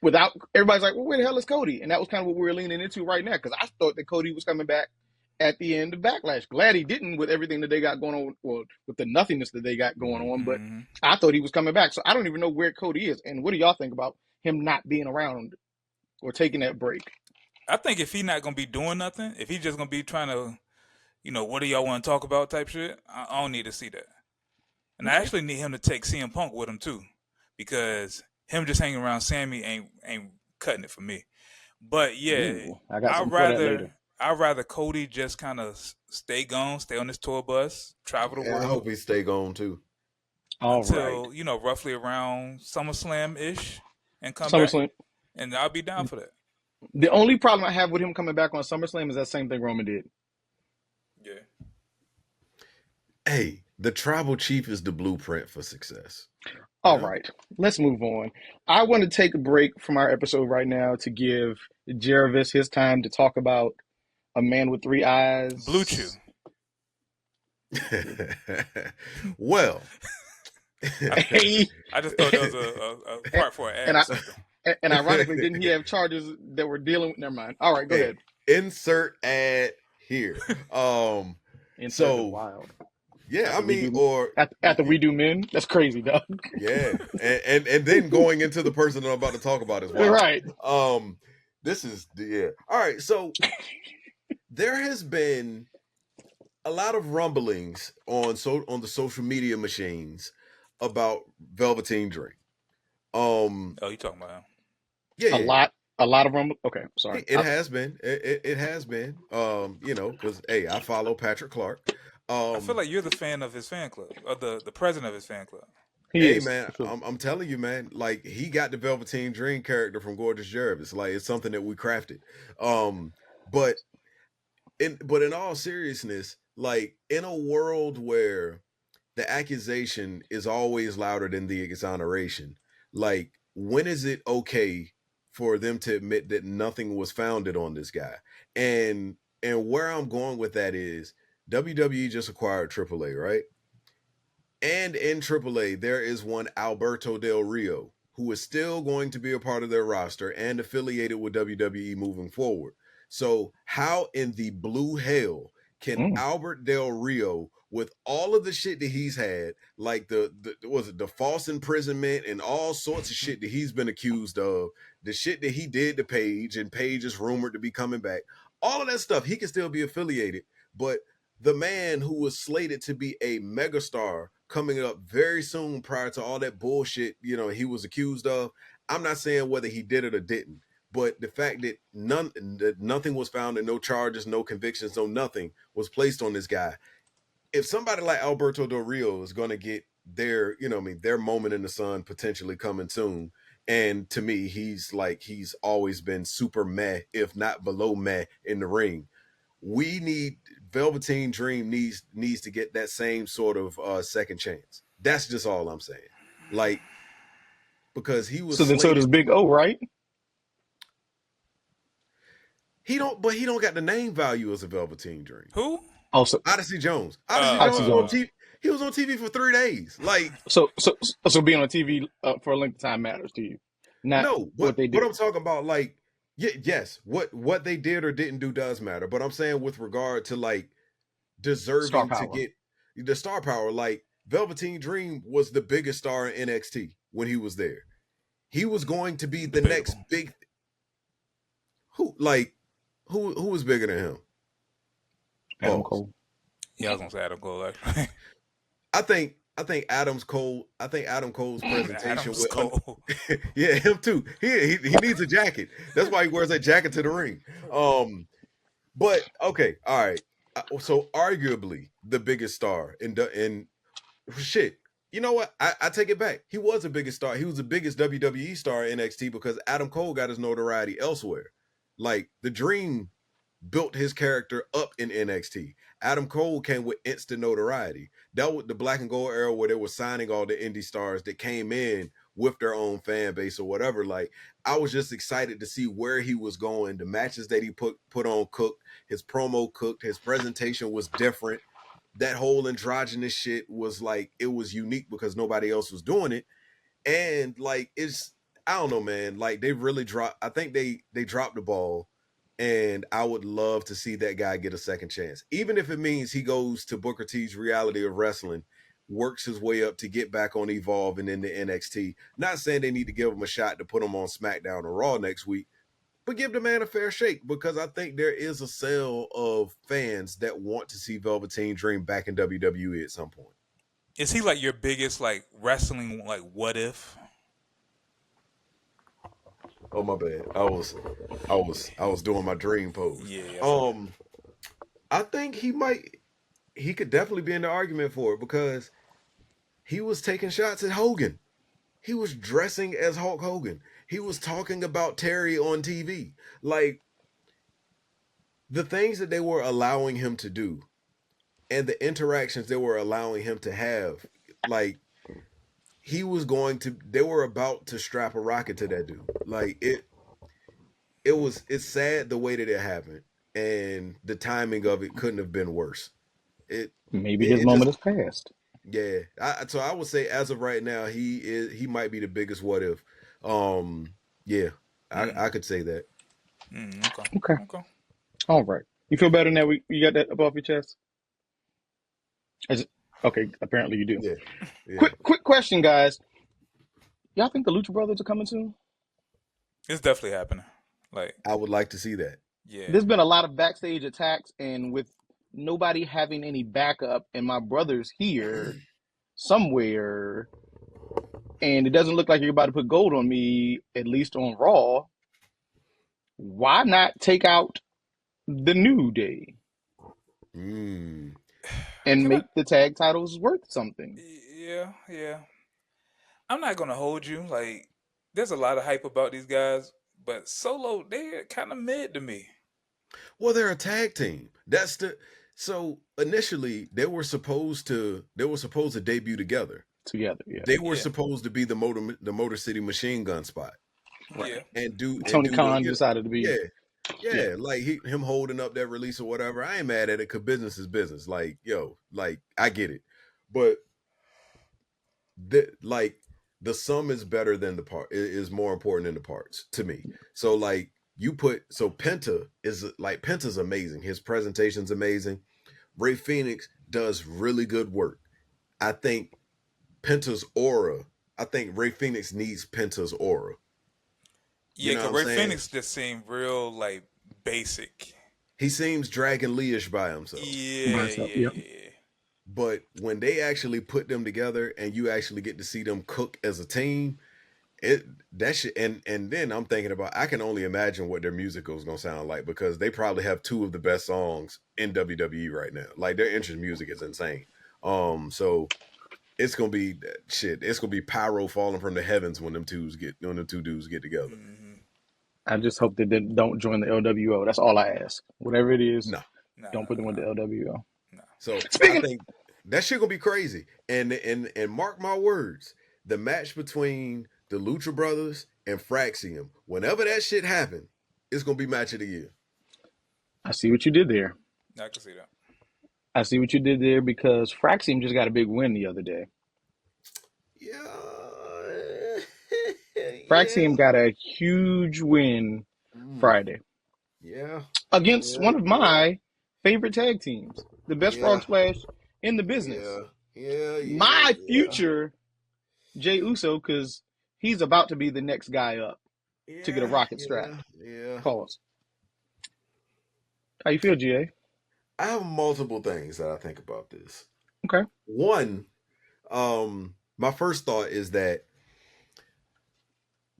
Without everybody's like, well, where the hell is Cody? And that was kind of what we were leaning into right now because I thought that Cody was coming back at the end of Backlash. Glad he didn't with everything that they got going on, or with the nothingness that they got going on. But I thought he was coming back, so I don't even know where Cody is. And what do y'all think about him not being around or taking that break? I think if he's not gonna be doing nothing, if he's just gonna be trying to, what do y'all want to talk about type shit, I don't need to see that. And I actually need him to take CM Punk with him too, because him just hanging around Sammy ain't cutting it for me. But yeah, I'd rather Cody just kind of stay gone, stay on this tour bus, travel the world. I hope he stay gone too. Until roughly around SummerSlam-ish, and come back, and I'll be down for that. The only problem I have with him coming back on SummerSlam is that same thing Roman did. Yeah. Hey, the tribal chief is the blueprint for success. All right, let's move on. I want to take a break from our episode right now to give Jervis his time to talk about A Man with Three Eyes. Blue Chew. Well. I just thought that was a part for an ad. And ironically, didn't he have charges that were dealing with? Never mind. All right, go ahead. Insert ad here. Wild. Yeah, I mean, or after we do men, that's crazy, dog. Yeah, and then going into the person that I'm about to talk about as well. Right. This is All right, so there has been a lot of rumblings on the social media machines about Velveteen Dream. You talking about him? Yeah, a lot of rumble. Okay, sorry. It has been. It has been. Because I follow Patrick Clark. I feel like you're the fan of his fan club, or the president of his fan club. Man, I'm telling you, man. Like he got the Velveteen Dream character from Gorgeous Jervis. Like it's something that we crafted. But in all seriousness, like in a world where the accusation is always louder than the exoneration, like when is it okay for them to admit that nothing was founded on this guy? And where I'm going with that is WWE just acquired AAA, right? And in AAA, there is one Alberto Del Rio, who is still going to be a part of their roster and affiliated with WWE moving forward. So how in the blue hell can Albert Del Rio with all of the shit that he's had, like the false imprisonment and all sorts of shit that he's been accused of, the shit that he did to Paige, and Paige is rumored to be coming back, all of that stuff, he can still be affiliated. But the man who was slated to be a megastar coming up very soon prior to all that bullshit, he was accused of, I'm not saying whether he did it or didn't, but the fact that nothing was found and no charges, no convictions, no nothing was placed on this guy. If somebody like Alberto Del Rio is going to get their, their moment in the sun potentially coming soon, and to me, he's always been super meh, if not below meh in the ring. Velveteen Dream needs to get that same sort of second chance. That's just all I'm saying. Like, because he was so does Big O, right? He don't got the name value as a Velveteen Dream. Who? Also, Odyssey Jones. Odyssey Jones. He was on TV for 3 days. Like, so being on TV for a length of time matters to you. No, what they did. What I'm talking about, like, yes, what they did or didn't do does matter. But I'm saying with regard to like deserving to get the star power, like Velveteen Dream was the biggest star in NXT when he was there. He was going to be the next big. Who was bigger than him? Adam Cole. Yeah, I was gonna say Adam Cole. I think Adam Cole's presentation with Cole. Yeah, him too. He needs a jacket. That's why he wears that jacket to the ring. But okay, all right. So arguably the biggest star in shit. You know what? I take it back. He was the biggest star. He was the biggest WWE star in NXT because Adam Cole got his notoriety elsewhere. Like, the Dream built his character up in NXT. Adam Cole came with instant notoriety. That was the black and gold era where they were signing all the indie stars that came in with their own fan base or whatever. Like, I was just excited to see where he was going. The matches that he put on cooked. His promo cooked. His presentation was different. That whole androgynous shit was like, it was unique because nobody else was doing it. And like, I don't know, man. Like, they really I think they dropped the ball. And I would love to see that guy get a second chance. Even if it means he goes to Booker T's Reality of Wrestling, works his way up to get back on Evolve and into NXT. Not saying they need to give him a shot to put him on SmackDown or Raw next week, but give the man a fair shake, because I think there is a cell of fans that want to see Velveteen Dream back in WWE at some point. Is he like your biggest like wrestling like what if? Oh, my bad. I was doing my dream pose. Yeah. I think he could definitely be in the argument for it because he was taking shots at Hogan. He was dressing as Hulk Hogan. He was talking about Terry on TV. Like, the things that they were allowing him to do and the interactions they were allowing him to have, like, they were about to strap a rocket to that dude. Like, it's sad the way that it happened, and the timing of it couldn't have been worse. Maybe his moment has passed. Yeah. So I would say as of right now, he might be the biggest what if. Yeah, I could say that. Okay. All right. You feel better now? You got that above your chest? Okay, apparently you do. Yeah. Quick question, guys. Y'all think the Lucha Brothers are coming soon? It's definitely happening. Like, I would like to see that. Yeah. There's been a lot of backstage attacks, and with nobody having any backup, and my brother's here somewhere, and it doesn't look like you're about to put gold on me, at least on Raw. Why not take out the New Day? And make the tag titles worth something. Yeah. I'm not gonna hold you. Like, there's a lot of hype about these guys, but Solo, they're kind of mid to me. Well, they're a tag team. So initially they were supposed to debut together. Yeah. They were supposed to be the Motor City Machine Gun spot. Right. And Tony Khan decided to be. Yeah, like him holding up that release or whatever. I ain't mad at it because business is business. Like, I get it. But the sum is better than the part, is more important than the parts to me. So like Penta's amazing. His presentation's amazing. Ray Phoenix, does really good work. I think Penta's aura. I think Ray Phoenix needs Penta's aura. Yeah, because Ray Phoenix just seemed real like basic. He seems Dragon Lee-ish by himself. Yeah. But when they actually put them together and you actually get to see them cook as a team, and then I'm thinking about, I can only imagine what their musical is gonna sound like, because they probably have two of the best songs in WWE right now. Like, their entrance music is insane. So it's gonna be shit. It's gonna be pyro falling from the heavens when them two dudes get together. Mm-hmm. I just hope that they don't join the LWO. That's all I ask. Whatever it is, don't put them with the LWO. No. So I think that shit gonna be crazy. And mark my words, the match between the Lucha Brothers and Fraxium, whenever that shit happen, it's gonna be match of the year. I see what you did there. I can see that. I see what you did there, because Fraxium just got a big win the other day. Yeah. Fraxium got a huge win Friday. Yeah. Against one of my favorite tag teams, the best frog splash in the business. My future Jey Uso, because he's about to be the next guy up to get a rocket strap. Pause. How you feel, GA? I have multiple things that I think about this. Okay. One, my first thought is that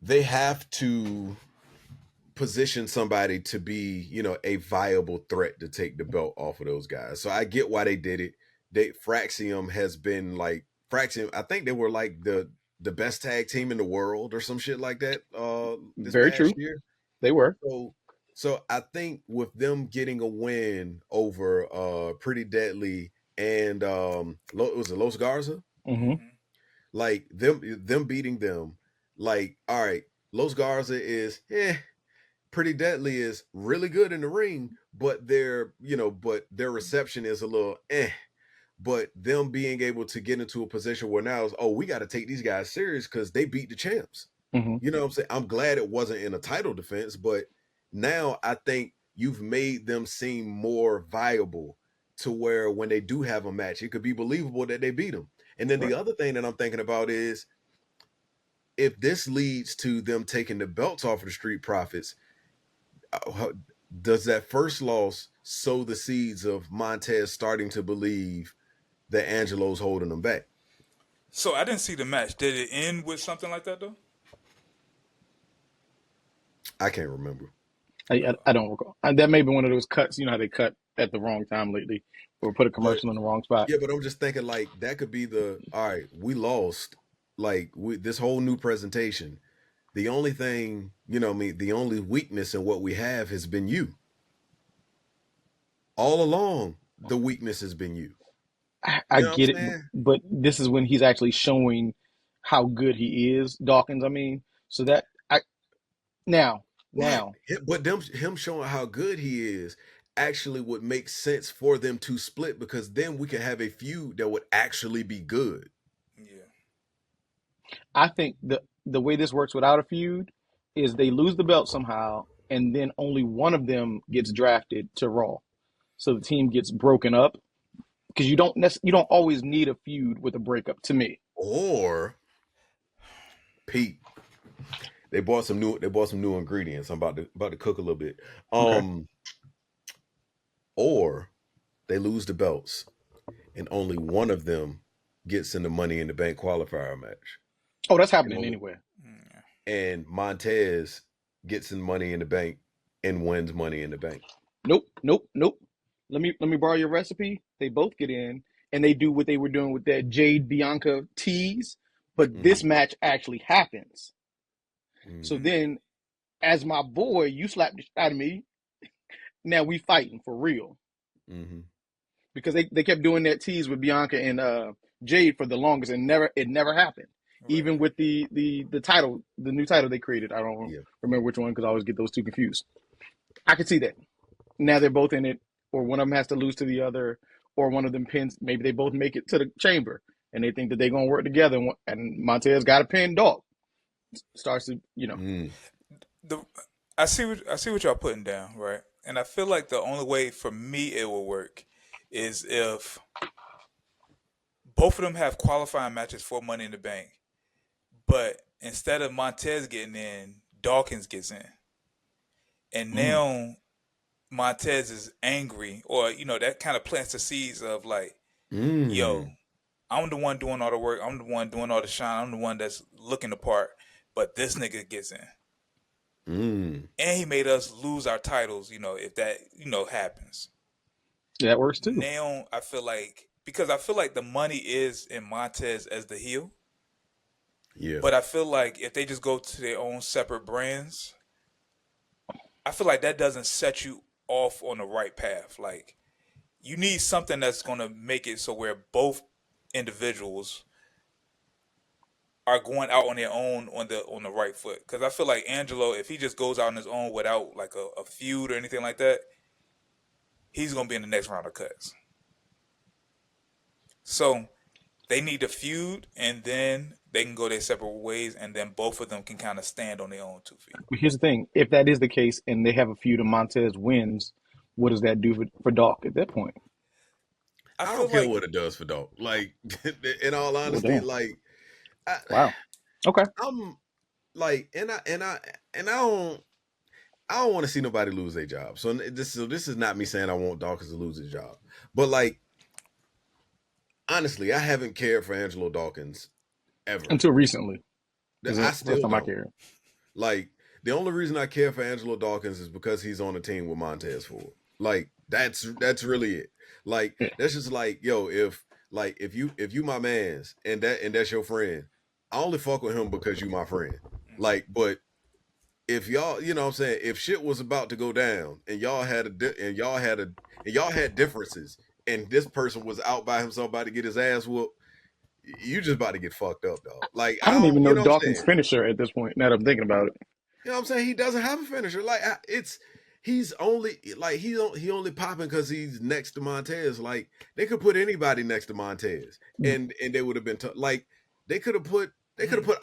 they have to position somebody to be, a viable threat to take the belt off of those guys. So I get why they did it. Fraxium has been like, I think they were like the best tag team in the world or some shit like that. This Very true. Year. They were. So I think with them getting a win over Pretty Deadly and was it Los Garza? Mm-hmm. Like them beating them, like, all right, Los Garza is Pretty Deadly is really good in the ring, but their reception is a little But them being able to get into a position where now is, we got to take these guys serious because they beat the champs. Mm-hmm. You know what I'm saying? I'm glad it wasn't in a title defense, but now I think you've made them seem more viable to where when they do have a match, it could be believable that they beat them. And then the other thing that I'm thinking about is, if this leads to them taking the belts off of the Street Profits, does that first loss sow the seeds of Montez starting to believe that Angelo's holding them back? So I didn't see the match. Did it end with something like that though? I can't remember. I don't recall. That may be one of those cuts. You know how they cut at the wrong time lately, or put a commercial in the wrong spot. Yeah, but I'm just thinking, like, that could be all right, we lost. Like, this whole new presentation, the only thing, the only weakness in what we have has been you. All along, the weakness has been you. I get it, but this is when he's actually showing how good he is, Dawkins. I mean, so that now. But him showing how good he is actually would make sense for them to split, because then we can have a feud that would actually be good. Yeah. I think the way this works without a feud is they lose the belt somehow, and then only one of them gets drafted to Raw. So the team gets broken up, because you don't always need a feud with a breakup, to me. Or Pete, they bought some new ingredients. I'm about to cook a little bit. Okay. Or they lose the belts and only one of them gets in the Money in the Bank qualifier match. Oh, that's happening anyway. And Montez gets in Money in the Bank and wins Money in the Bank. Nope. Let me borrow your recipe. They both get in and they do what they were doing with that Jade Bianca tease, but this match actually happens. So then, as my boy, you slapped the shit out of me. Now we fighting for real. Because they kept doing that tease with Bianca and Jade for the longest, and it never happened. Right. Even with the title, the new title they created. I don't remember which one, because I always get those two confused. I could see that. Now they're both in it, or one of them has to lose to the other, or one of them pins. Maybe they both make it to the chamber, and they think that they're gonna work together. And Montez got a pin dog. Starts to, I see what y'all putting down, right? And I feel like the only way for me it will work is if both of them have qualifying matches for Money in the Bank, but instead of Montez getting in, Dawkins gets in, and now Montez is angry, or that kind of plants the seeds of like, yo, I'm the one doing all the work, I'm the one doing all the shine, I'm the one that's looking the part, but this nigga gets in. And he made us lose our titles, if that, happens. Yeah, that works too. Now I feel like, because I feel like the money is in Montez as the heel. Yeah. But I feel like if they just go to their own separate brands, I feel like that doesn't set you off on the right path. Like, you need something that's going to make it so where both individuals are going out on their own on the right foot. Because I feel like Angelo, if he just goes out on his own without like a feud or anything like that, he's going to be in the next round of cuts. So they need to feud, and then they can go their separate ways, and then both of them can kind of stand on their own 2 feet. But here's the thing. If that is the case and they have a feud and Montez wins, what does that do for Doc at that point? I don't care what it does for Doc. Like, in all honesty, wow. Okay. I'm like, and I don't want to see nobody lose their job. So this is not me saying I want Dawkins to lose his job, but like, honestly, I haven't cared for Angelo Dawkins ever until recently. I still don't. I care. Like, the only reason I care for Angelo Dawkins is because he's on a team with Montez Ford. Like, that's really it. Like, that's just like, yo, if you my man's and that's your friend, I only fuck with him because you my friend. Like, but if y'all, you know what I'm saying, if shit was about to go down and y'all had differences and this person was out by himself about to get his ass whooped, you just about to get fucked up, dog. Like, I don't even know Dawkins' finisher at this point. Now that I'm thinking about it, you know what I'm saying? He doesn't have a finisher. Like, he's only like he only popping because he's next to Montez. Like, they could put anybody next to Montez, and they would have been like they could have put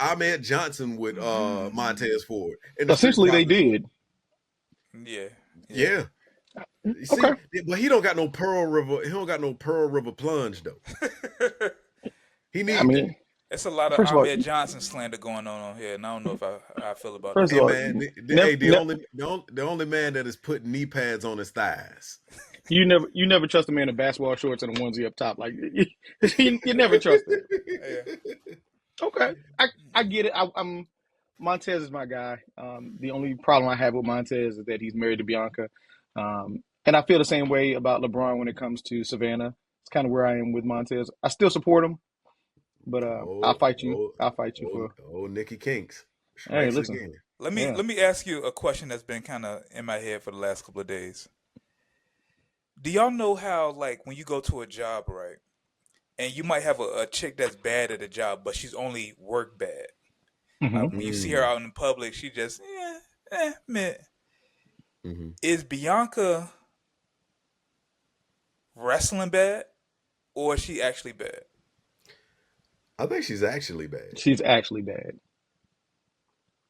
Ahmed Johnson with Montez Ford. And essentially, they did. Yeah. See, okay. But he don't got no Pearl River. He don't got no Pearl River plunge though. He needs. I mean, it's a lot of Ahmed Johnson slander going on here, and I don't know if I feel about that. Hey, man, the only man that has put knee pads on his thighs. You never trust a man in basketball shorts and a onesie up top. Like, you never trust it. Yeah. Okay, I get it. I'm Montez is my guy. The only problem I have with Montez is that he's married to Bianca. And I feel the same way about LeBron when it comes to Savannah. It's kind of where I am with Montez. I still support him, but I'll fight you. I'll fight you for Nikki Kinks. Hey, listen. Again. Let me ask you a question that's been kind of in my head for the last couple of days. Do y'all know how, like, when you go to a job, right, and you might have a chick that's bad at a job, but she's only work bad. When you see her out in public, she just meh. Is Bianca wrestling bad, or is she actually bad? I think she's actually bad. She's actually bad.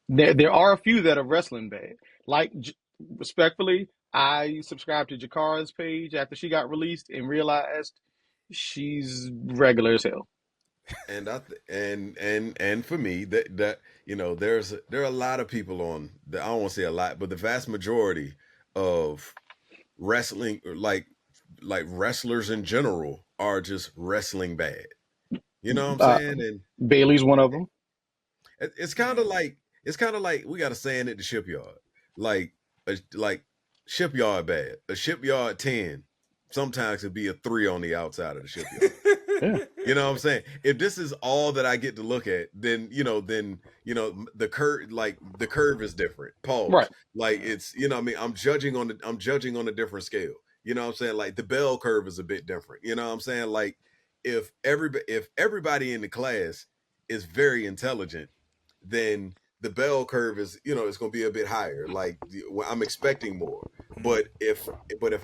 There are a few that are wrestling bad. Like, respectfully, I subscribed to Jakara's page after she got released and realized she's regular as hell. And and for me, that you know, there are a lot of people on the, I don't want to say a lot, but the vast majority of wrestling, like wrestlers in general, are just wrestling bad. You know what I'm saying? And Bailey's one of them. It's kind of like we got a saying at the shipyard, like shipyard bad. A shipyard 10 sometimes could be a 3 on the outside of the shipyard. Yeah. You know what I'm saying? If this is all that I get to look at, then the curve is different. Pause. Right. Like, it's, you know what I mean? I'm judging on a different scale. You know what I'm saying? Like, the bell curve is a bit different. You know what I'm saying? Like, if everybody in the class is very intelligent, then the bell curve is, it's going to be a bit higher. Like, I'm expecting more. But if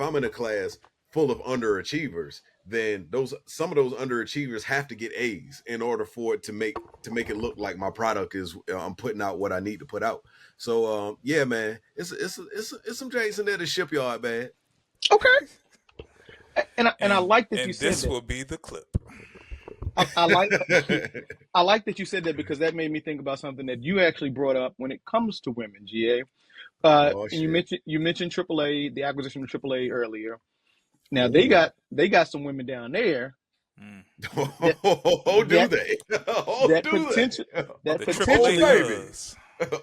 I'm in a class full of underachievers, then some of those underachievers have to get A's in order for it to make it look like my product is, I'm putting out what I need to put out. So yeah, man, it's some Jays in there the shipyard, man. Okay. And I like that you said this that. will be the clip. I like I like that you said that because that made me think about something that you actually brought up when it comes to women, GA. Oh And shit! you mentioned AAA, the acquisition of AAA earlier. Now Ooh. they got some women down there that Oh, do that they? Oh, that do potential they? that The Oh, AAA potentially baby. hus.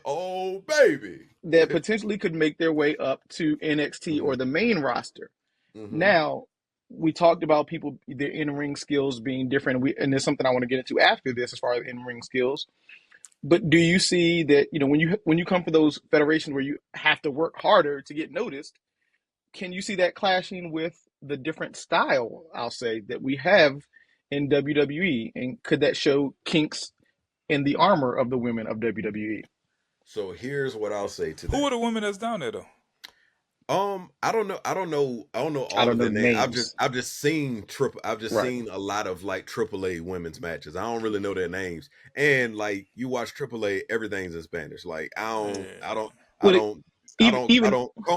Oh, baby. that potentially could make their way up to NXT Mm-hmm. or the main roster. Mm-hmm. Now, we talked about people their in-ring skills being different, and there's something I want to get into after this as far as in-ring skills. But do you see that, when you come for those federations where you have to work harder to get noticed, can you see that clashing with the different style, I'll say, that we have in WWE? And could that show kinks in the armor of the women of WWE? So here's what I'll say to Who that. are the women that's down there though? I don't know. I don't know. I don't know I all don't of know their the names. names. I've just seen I've just Right. seen a lot of like AAA women's matches. I don't really know their names. And like you watch AAA, everything's in Spanish. Like I Well, don't, even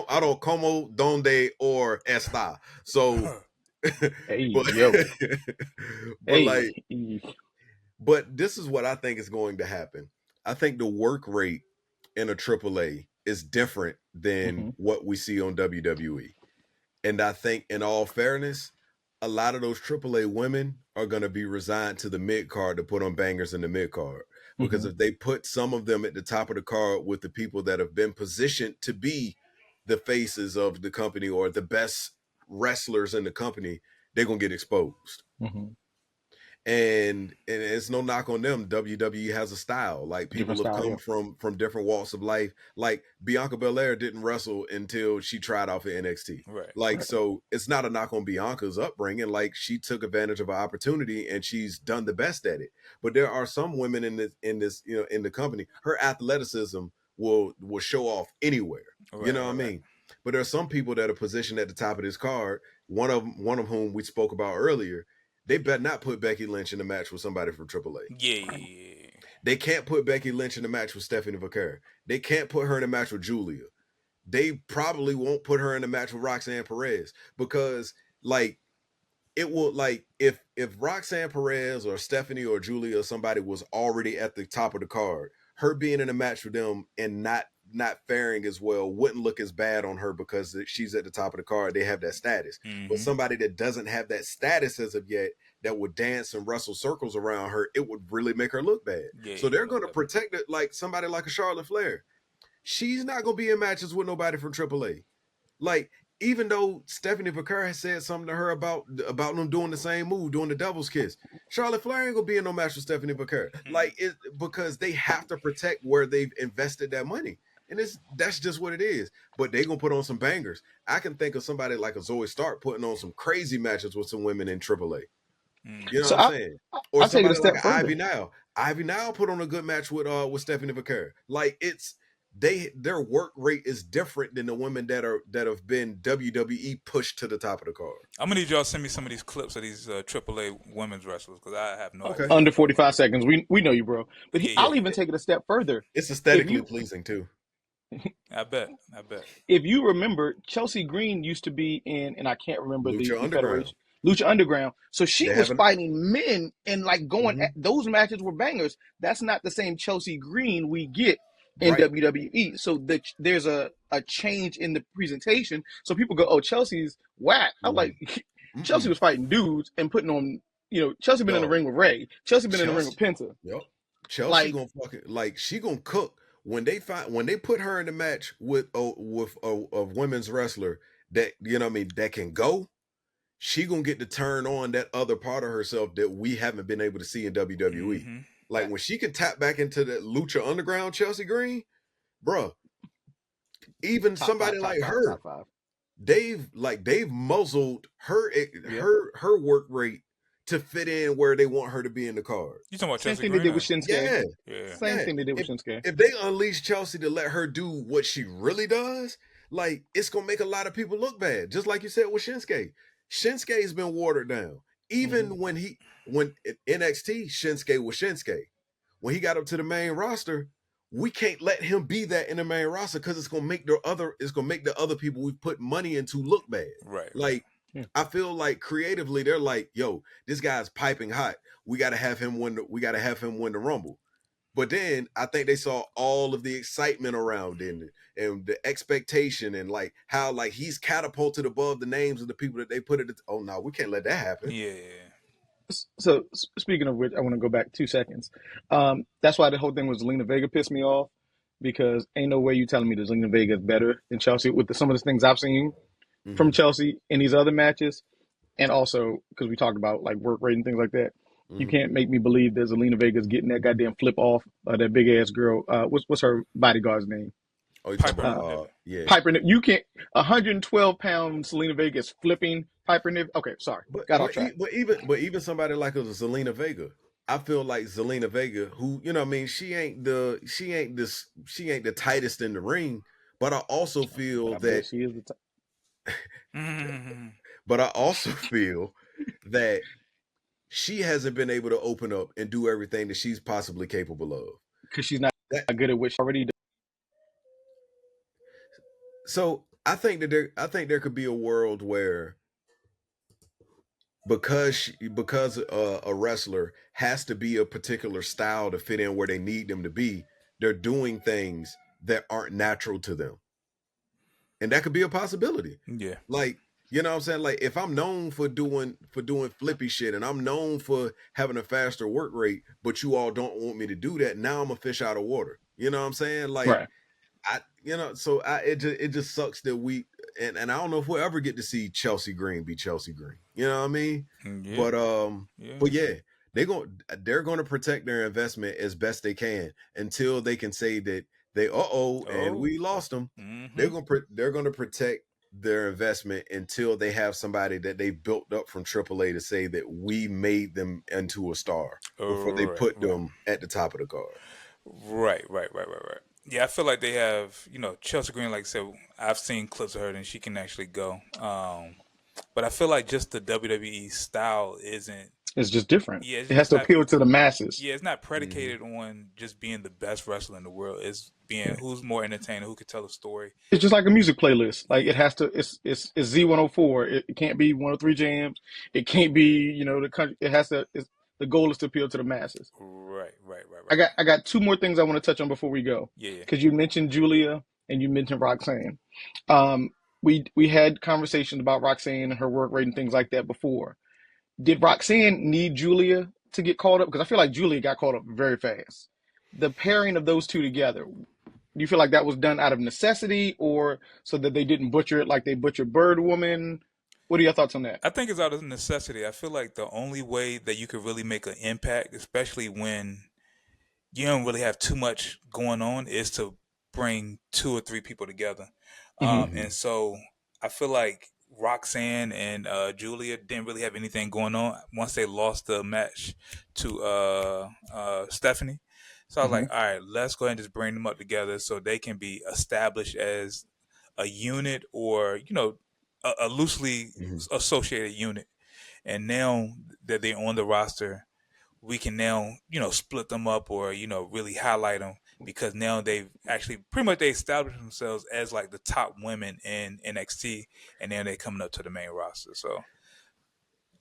I don't como donde or esta. So, hey but yo, but hey, like, but this is what I think is going to happen. I think the work rate in a AAA is different than mm-hmm, what we see on WWE. And I think, in all fairness, a lot of those AAA women are going to be resigned to the mid card to put on bangers in the mid card. Because mm-hmm. if they put some of them at the top of the card with the people that have been positioned to be the faces of the company or the best wrestlers in the company, they're going to get exposed. Mm-hmm. And it's no knock on them. WWE has a style. Like Different people have style, come yeah. from different walks of life. Like Bianca Belair didn't wrestle until she tried out for NXT. Right. Like, Right. so it's not a knock on Bianca's upbringing. Like, she took advantage of an opportunity and she's done the best at it. But there are some women in this in the company. Her athleticism will show off anywhere. You know what I mean? But there are some people that are positioned at the top of this card. One of whom we spoke about earlier. They better not put Becky Lynch in a match with somebody from AAA. Yeah. They can't put Becky Lynch in a match with Stephanie Vaquer. They can't put her in a match with Julia. They probably won't put her in a match with Roxanne Perez because, like, it will, like, if Roxanne Perez or Stephanie or Julia or somebody was already at the top of the card, her being in a match with them and not faring as well wouldn't look as bad on her because she's at the top of the card. They have that status. Mm-hmm. But somebody that doesn't have that status as of yet, that would dance and wrestle circles around her, it would really make her look bad. Yeah, so they're going to protect it, like somebody like a Charlotte Flair. She's not going to be in matches with nobody from AAA. Like, even though Stephanie Vaquer has said something to her about them doing the same move, doing the devil's kiss, Charlotte Flair ain't gonna be in no match with Stephanie Vaquer. Like, it, because they have to protect where they've invested that money, and that's just what it is. But they gonna put on some bangers. I can think of somebody like a Zoe Stark putting on some crazy matches with some women in AAA. You know So what I'm saying? Or I'll take it a somebody like step further. Ivy Nile. Ivy Nile put on a good match with Stephanie Vaquer. Like, it's their work rate is different than the women that have been WWE pushed to the top of the card. I'm gonna need y'all to send me some of these clips of these AAA women's wrestlers because I have no idea. Under 45 seconds. We know you, bro. But I'll even take it a step further. It's aesthetically pleasing too. I bet. If you remember, Chelsea Green used to be in, and I can't remember the federation, Lucha Underground. So she was fighting men and like going at those matches were bangers. That's not the same Chelsea Green we get in WWE. So there's a change in the presentation. So people go, oh, Chelsea's whack. I'm like, Chelsea was fighting dudes and putting on, Chelsea been in the ring with Ray. Chelsea been in the ring with Penta. Yep. Chelsea gonna fucking, like, she gonna cook. When they put her in the match with a women's wrestler that, you know what I mean, that can go, she gonna get to turn on that other part of herself that we haven't been able to see in WWE. Like, when she can tap back into the Lucha Underground Chelsea Green, bruh, even somebody like her, they've muzzled her her work rate to fit in where they want her to be in the card. You talking about Same Chelsea thing Green? They did with Shinsuke. Yeah. Same thing they did with Shinsuke. If they unleash Chelsea to let her do what she really does, like, it's gonna make a lot of people look bad. Just like you said with Shinsuke. Shinsuke's been watered down. Even when NXT, Shinsuke was Shinsuke. When he got up to the main roster, we can't let him be that in the main roster because it's gonna make the other people we put money into look bad. Right. Like, I feel like creatively they're like, yo, this guy's piping hot. we got to have him win the Rumble. But then I think they saw all of the excitement around it and the expectation and like how like he's catapulted above the names of the people that they put it. Oh no, we can't let that happen. Yeah. So speaking of which, I want to go back 2 seconds. That's why the whole thing with Zelina Vega pissed me off, because ain't no way you telling me that Zelina Vega is better than Chelsea with some of the things I've seen from Chelsea in these other matches. And also because we talked about like work rate and things like that. You can't make me believe that Zelina Vega's getting that goddamn flip off that big ass girl. What's her bodyguard's name? Oh, Piper. Yeah. Piper. You can't. 112-pound Zelina Vega is flipping Piper Niven. Okay, sorry. Got off track. But even somebody like Zelina Vega, I feel like Zelina Vega, who you know, what I mean, she ain't the tightest in the ring, but I also feel that she is the. But I also feel that she hasn't been able to open up and do everything that she's possibly capable of. Because she's not good at what she already does. So I think there could be a world where because a wrestler has to be a particular style to fit in where they need them to be, they're doing things that aren't natural to them. And that could be a possibility. Yeah. Like, you know what I'm saying? Like if I'm known for doing flippy shit and I'm known for having a faster work rate, but you all don't want me to do that, now I'm a fish out of water. You know what I'm saying? Like right. It just sucks that we and I don't know if we'll ever get to see Chelsea Green be Chelsea Green. You know what I mean? Yeah. But yeah, they're going to protect their investment as best they can until they can say that and we lost them. They're going to protect their investment until they have somebody that they built up from AAA to say that we made them into a star before they put them at the top of the card. Right. Yeah, I feel like they have, Chelsea Green, like I said, I've seen clips of her and she can actually go. But I feel like just the WWE style isn't. It's just different. Yeah, it has to appeal to the masses. Yeah, it's not predicated on just being the best wrestler in the world. It's being who's more entertaining, who can tell a story. It's just like a music playlist. Like it has to. It's Z104. It can't be 103 jams. It can't be the country. It has to. The goal is to appeal to the masses. Right. I got 2 more things I want to touch on before we go. Yeah. Because you mentioned Julia and you mentioned Roxanne. We had conversations about Roxanne and her work rate and things like that before. Did Roxanne need Julia to get caught up? Because I feel like Julia got caught up very fast. The pairing of those 2 together, do you feel like that was done out of necessity or so that they didn't butcher it like they butchered Bird Woman? What are your thoughts on that? I think it's out of necessity. I feel like the only way that you could really make an impact, especially when you don't really have too much going on, is to bring 2 or 3 people together. And so I feel like Roxanne and Julia didn't really have anything going on once they lost the match to Stephanie. So I was like, all right, let's go ahead and just bring them up together so they can be established as a unit or, a loosely associated unit. And now that they're on the roster, we can now, split them up or, really highlight them because now they've actually pretty much they established themselves as like the top women in NXT and now they're coming up to the main roster. So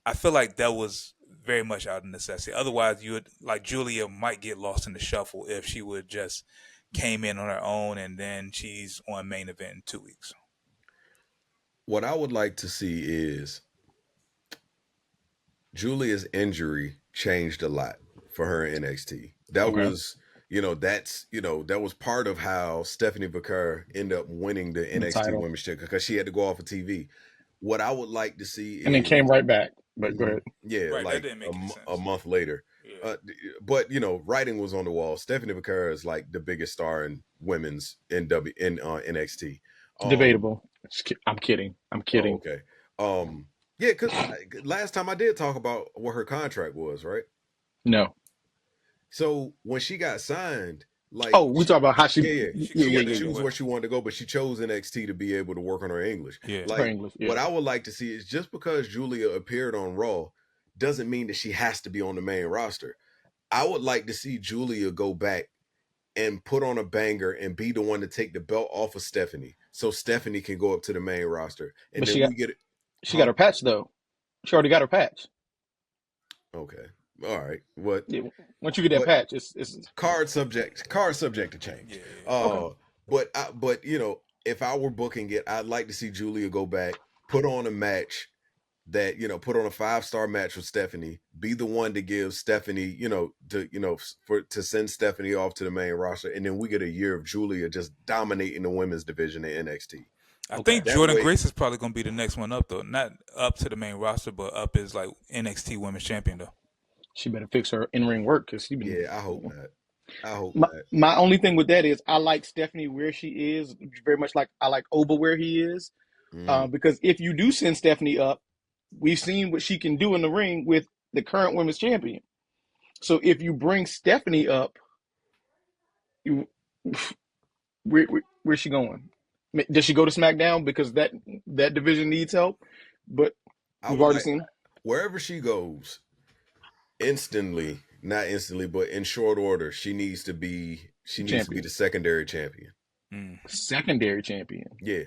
I feel like that was very much out of necessity. Otherwise, Julia might get lost in the shuffle if she would just came in on her own and then she's on main event in 2 weeks. What I would like to see is Julia's injury changed a lot for her in NXT. That was, that was part of how Stephanie Becker ended up winning the NXT Women's Championship because she had to go off of TV. What I would like to see and then came right back. But go ahead. Yeah, right, like a month later. Yeah. But writing was on the wall. Stephanie Becker is like the biggest star in women's in NXT. Debatable. I'm kidding. Oh, okay. Yeah, because last time I did talk about what her contract was, right? No. So when she got signed, like we talk about how she had to choose where she wanted to go, but she chose NXT to be able to work on her English. Yeah, like her English. Yeah. What I would like to see is just because Julia appeared on Raw doesn't mean that she has to be on the main roster. I would like to see Julia go back and put on a banger and be the one to take the belt off of Stephanie, so Stephanie can go up to the main roster. And but then we get it. She got her patch though. She already got her patch. Okay. all right. What? Yeah, once you get that patch, it's card subject to change. Yeah. Okay. But you know, if I were booking it, I'd like to see Julia go back, put on a match that, you know, put on a 5-star match with Stephanie, be the one to give Stephanie, to send Stephanie off to the main roster, and then we get a year of Julia just dominating the women's division in NXT. I think Jordan Grace is probably going to be the next one up, though. Not up to the main roster, but up as like NXT Women's Champion, though. She better fix her in-ring work because she been. Yeah, I hope not. My only thing with that is I like Stephanie where she is very much like I like Oba where he is, because if you do send Stephanie up, we've seen what she can do in the ring with the current women's champion. So if you bring Stephanie up, where's she going? Does she go to SmackDown because that division needs help? But we've already seen wherever she goes, not instantly, but in short order, she needs to be the secondary champion. Secondary champion. Yeah.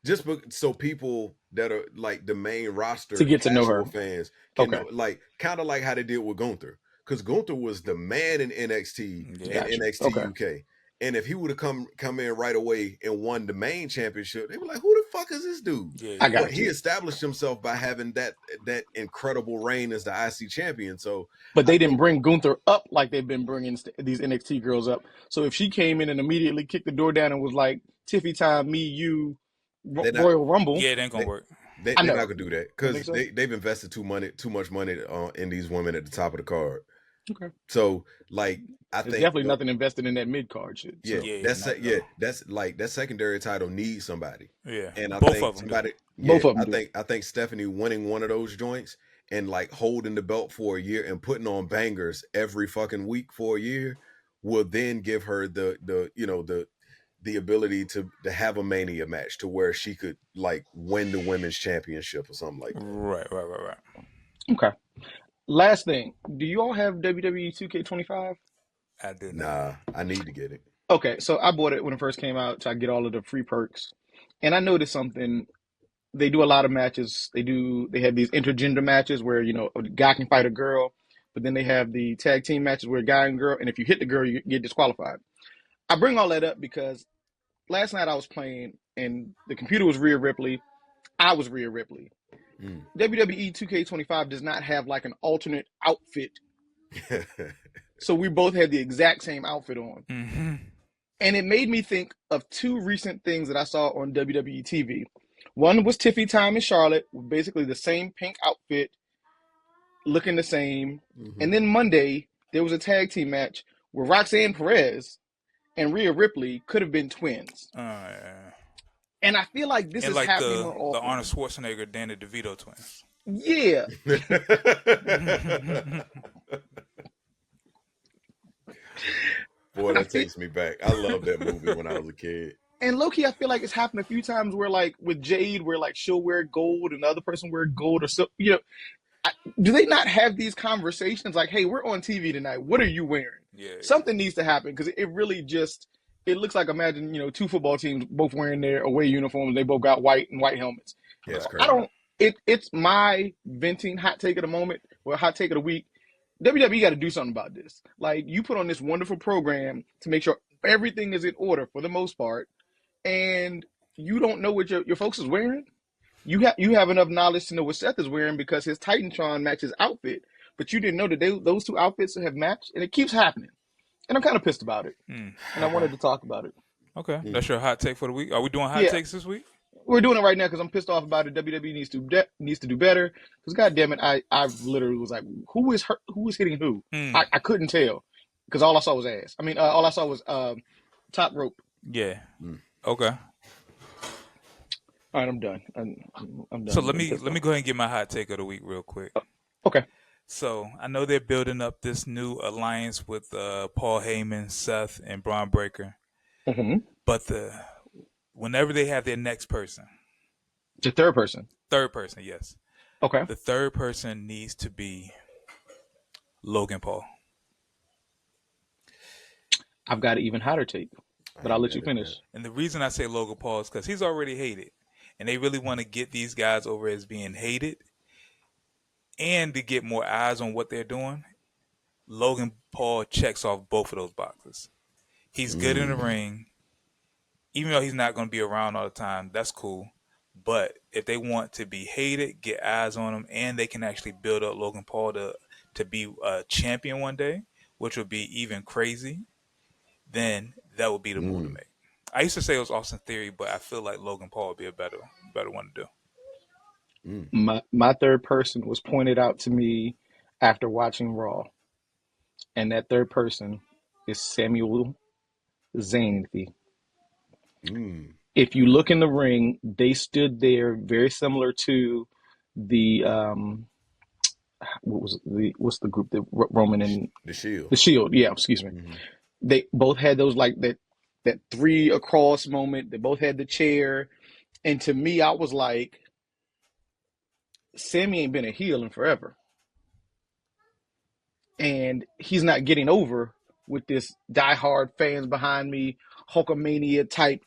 Just so people that are like the main roster to get to know her fans can know, like kind of like how they did with Gunther, because Gunther was the man in NXT and NXT UK. And if he would have come in right away and won the main championship, they were like, "Who the fuck is this dude?" Yeah. He established himself by having that incredible reign as the IC champion. So, but they didn't bring Gunther up like they've been bringing these NXT girls up. So if she came in and immediately kicked the door down and was like, "Tiffy time, me, you, Royal Rumble," yeah, it ain't gonna work. They're not gonna do that because they've invested too much money in these women at the top of the card. Okay. So like There's definitely nothing invested in that mid card shit. So. That's like that secondary title needs somebody. Yeah. And I both think of them somebody both of them I think Stephanie winning one of those joints and like holding the belt for a year and putting on bangers every fucking week for a year will then give her the ability to have a Mania match to where she could like win the women's championship or something like that. Right. Okay. Last thing, do you all have WWE 2K25? I do not. Nah, I need to get it. Okay, so I bought it when it first came out to get all of the free perks. And I noticed something. They do a lot of matches. They have these intergender matches where, you know, a guy can fight a girl, but then they have the tag team matches where a guy and girl, and if you hit the girl, you get disqualified. I bring all that up because last night I was playing and the computer was Rhea Ripley. I was Rhea Ripley. WWE 2K25 does not have like an alternate outfit. So we both had the exact same outfit on. Mm-hmm. And it made me think of two recent things that I saw on WWE TV. One was Tiffy Time and Charlotte, with basically the same pink outfit, looking the same. Mm-hmm. And then Monday, there was a tag team match where Roxanne Perez and Rhea Ripley could have been twins. Yeah. And I feel like this is like happening more often. The Arnold Schwarzenegger, Danny DeVito twins. Yeah. Boy, that takes me back. I loved that movie when I was a kid. And low-key, I feel like it's happened a few times where, like, with Jade, where, like, she'll wear gold and the other person wear gold or so. You know, do they not have these conversations like, hey, we're on TV tonight. What are you wearing? Yeah. Something needs to happen because it really just... It looks like, imagine, you know, two football teams both wearing their away uniforms. They both got white and white helmets. Yeah, that's crazy. It's my venting hot take of the moment or hot take of the week. WWE got to do something about this. Like, you put on this wonderful program to make sure everything is in order for the most part, and you don't know what your folks is wearing. You have enough knowledge to know what Seth is wearing because his Titantron matches outfit, but you didn't know that those two outfits have matched, and it keeps happening. And I'm kind of pissed about it. And I wanted to talk about it. Okay. That's your hot take for the week? Are we doing hot takes this week? We're doing it right now because I'm pissed off about it. WWE needs to do better. Because goddamn it, I literally was like, who is hitting who? I couldn't tell because all I saw was ass. I mean, all I saw was top rope. Yeah. Okay. All right, I'm done. I'm done. So let me go ahead and get my hot take of the week real quick. Okay. So I know they're building up this new alliance with Paul Heyman, Seth, and Braun Breaker. Mm-hmm. But whenever they have their next person, the third person, yes. Okay. The third person needs to be Logan Paul. I've got an even hotter take, but I'll let you finish. And the reason I say Logan Paul is because he's already hated, and they really want to get these guys over as being hated. and to get more eyes on what they're doing, Logan Paul checks off both of those boxes. He's good in the ring. Even though he's not going to be around all the time, that's cool. But if they want to be hated, get eyes on him, and they can actually build up Logan Paul to be a champion one day, which would be even crazy, then that would be the move to make. I used to say it was Austin Theory, but I feel like Logan Paul would be a better one to do. My third person was pointed out to me after watching Raw, and that third person is Samuel Zaynthi. If you look in the ring, they stood there very similar to the what's the group that Roman and the Shield. The Shield, yeah, excuse me. They both had those like that three across moment. They both had the chair, and to me, I was like, Sammy ain't been a heel in forever, and he's not getting over with this diehard fans behind me, Hulkamania type.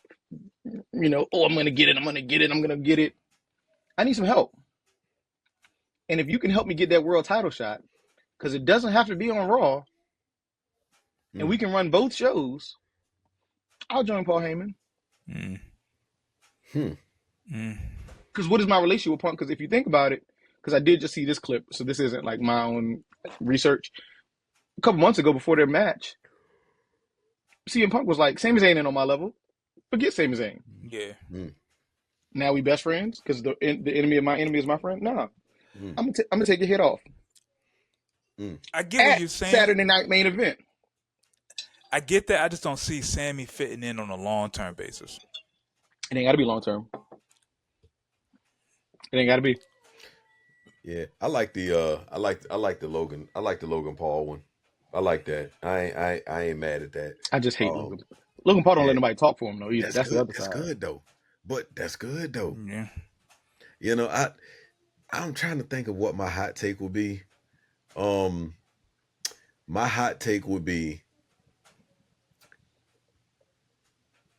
I'm going to get it. I'm going to get it. I need some help. And if you can help me get that world title shot, because it doesn't have to be on Raw, and we can run both shows, I'll join Paul Heyman. Because what is my relationship with Punk? Because if you think about it, because I did just see this clip, so this isn't like my own research. A couple months ago before their match, CM Punk was like, Sami Zayn ain't on my level. Forget Sami Zayn. Yeah. Now we best friends because the enemy of my enemy is my friend? Nah. I'm gonna take your head off. I get what you're saying. Saturday night main event. I get that. I just don't see Sammy fitting in on a long-term basis. It ain't got to be long-term. It ain't got to be. Yeah, I like the Logan Paul one. I like that. I ain't mad at that. I just hate Logan. Logan Paul don't let nobody talk for him though either. That's the other side. That's good though. But that's good though. Yeah. I'm trying to think of what my hot take would be. My hot take would be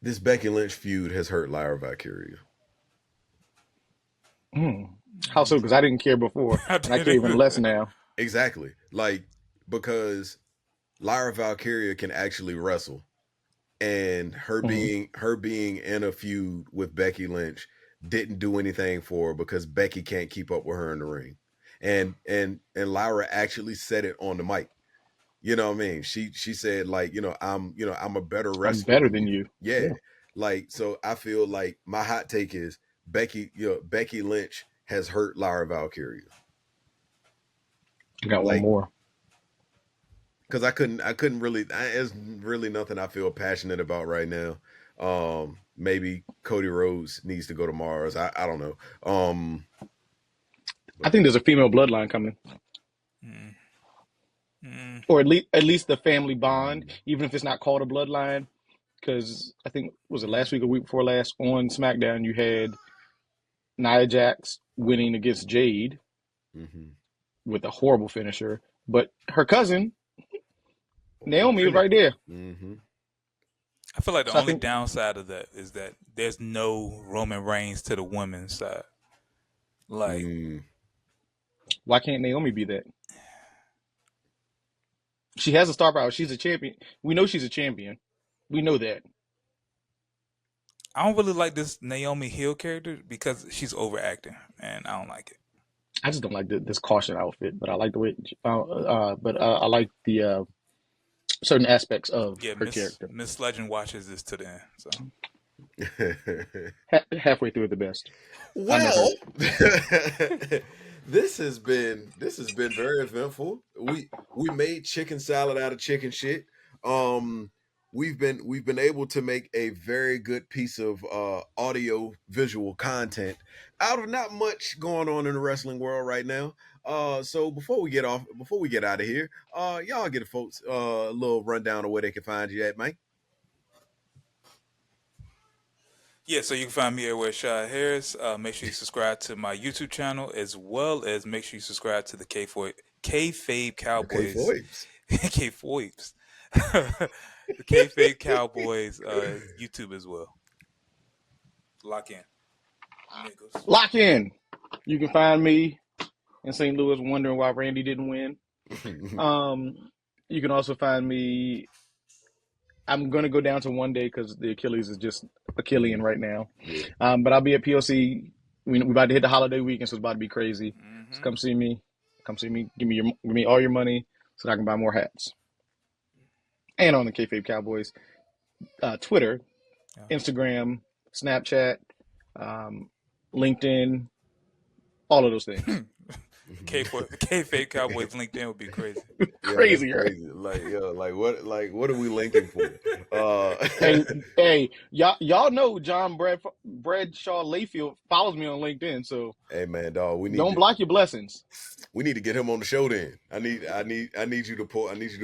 this Becky Lynch feud has hurt Lyra Valkyria. How so? Because I didn't care before. I care even less now. Exactly. Like, because Lyra Valkyria can actually wrestle. And her being in a feud with Becky Lynch didn't do anything for her because Becky can't keep up with her in the ring. And Lyra actually said it on the mic. You know what I mean? She said, like, I'm a better wrestler. I'm better than you. Yeah. Like, so I feel like my hot take is Becky Lynch has hurt Lyra Valkyria. I got one more. Because I couldn't really, there's really nothing I feel passionate about right now. Maybe Cody Rhodes needs to go to Mars. I don't know. I think there's a female bloodline coming. Or at least the family bond, even if it's not called a bloodline. Because I think, was it last week or week before last, on SmackDown, you had Nia Jax winning against Jade with a horrible finisher. But her cousin, Naomi, was right there. I feel like the only downside of that is that there's no Roman Reigns to the women's side. Like, why can't Naomi be that? She has a star power. She's a champion. We know she's a champion. We know that. I don't really like this Naomi heel character because she's overacting, and I don't like it. I just don't like this caution outfit, but I like the way. I like the certain aspects of her character. Miss Legend watches this to the end, so halfway through at the best. Well, this has been very eventful. We made chicken salad out of chicken shit. We've been able to make a very good piece of audio visual content out of not much going on in the wrestling world right now. So before we get out of here, y'all get folks a little rundown of where they can find you at, Mike. Yeah, so you can find me everywhere, Shad Harris. Make sure you subscribe to my YouTube channel, as well as make sure you subscribe to the Kayfabe Cowboys. Kayfabes. The Kayfabe Cowboys YouTube as well. Lock in. Lock in. You can find me in St. Louis wondering why Randy didn't win. You can also find me. I'm going to go down to one day because the Achilles is just Achillean right now. Yeah. But I'll be at POC. We're about to hit the holiday weekend, so it's about to be crazy. So come see me. Come see me. Give me all your money so that I can buy more hats. And on the Kayfabe Cowboys, Twitter, Instagram, Snapchat, LinkedIn, all of those things. Kayfabe Cowboys LinkedIn would be crazy. Crazy, yeah, crazy. Like what are we linking for? Hey, y'all know John Bradshaw Layfield follows me on LinkedIn, so hey man, dog, don't block your blessings. We need to get him on the show then. I need you to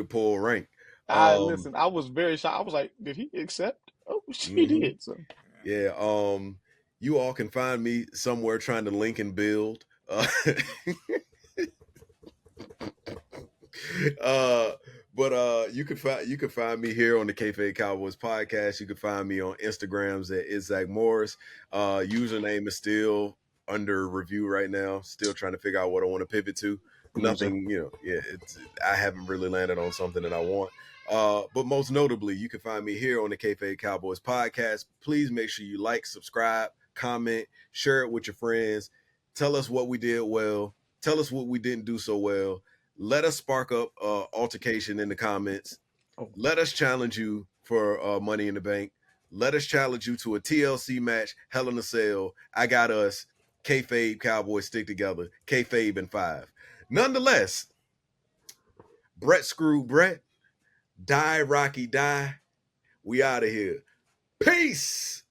pull rank. Listen, I was very shocked. I was like, did he accept? Oh, she did. So yeah, you all can find me somewhere trying to link and build. But you can find me here on the Kayfabe Cowboys podcast. You can find me on Instagrams at Zach Morris. Username is still under review right now. Still trying to figure out what I want to pivot to. Nothing, I haven't really landed on something that I want. But most notably, you can find me here on the Kayfabe Cowboys podcast. Please make sure you like, subscribe, comment, share it with your friends. Tell us what we did well. Tell us what we didn't do so well. Let us spark up altercation in the comments. Let us challenge you for Money in the Bank. Let us challenge you to a TLC match, Hell in a Cell. I got us. Kayfabe Cowboys stick together. Kayfabe in 5. Nonetheless, Brett screw Brett. Die Rocky die. We out of here. Peace.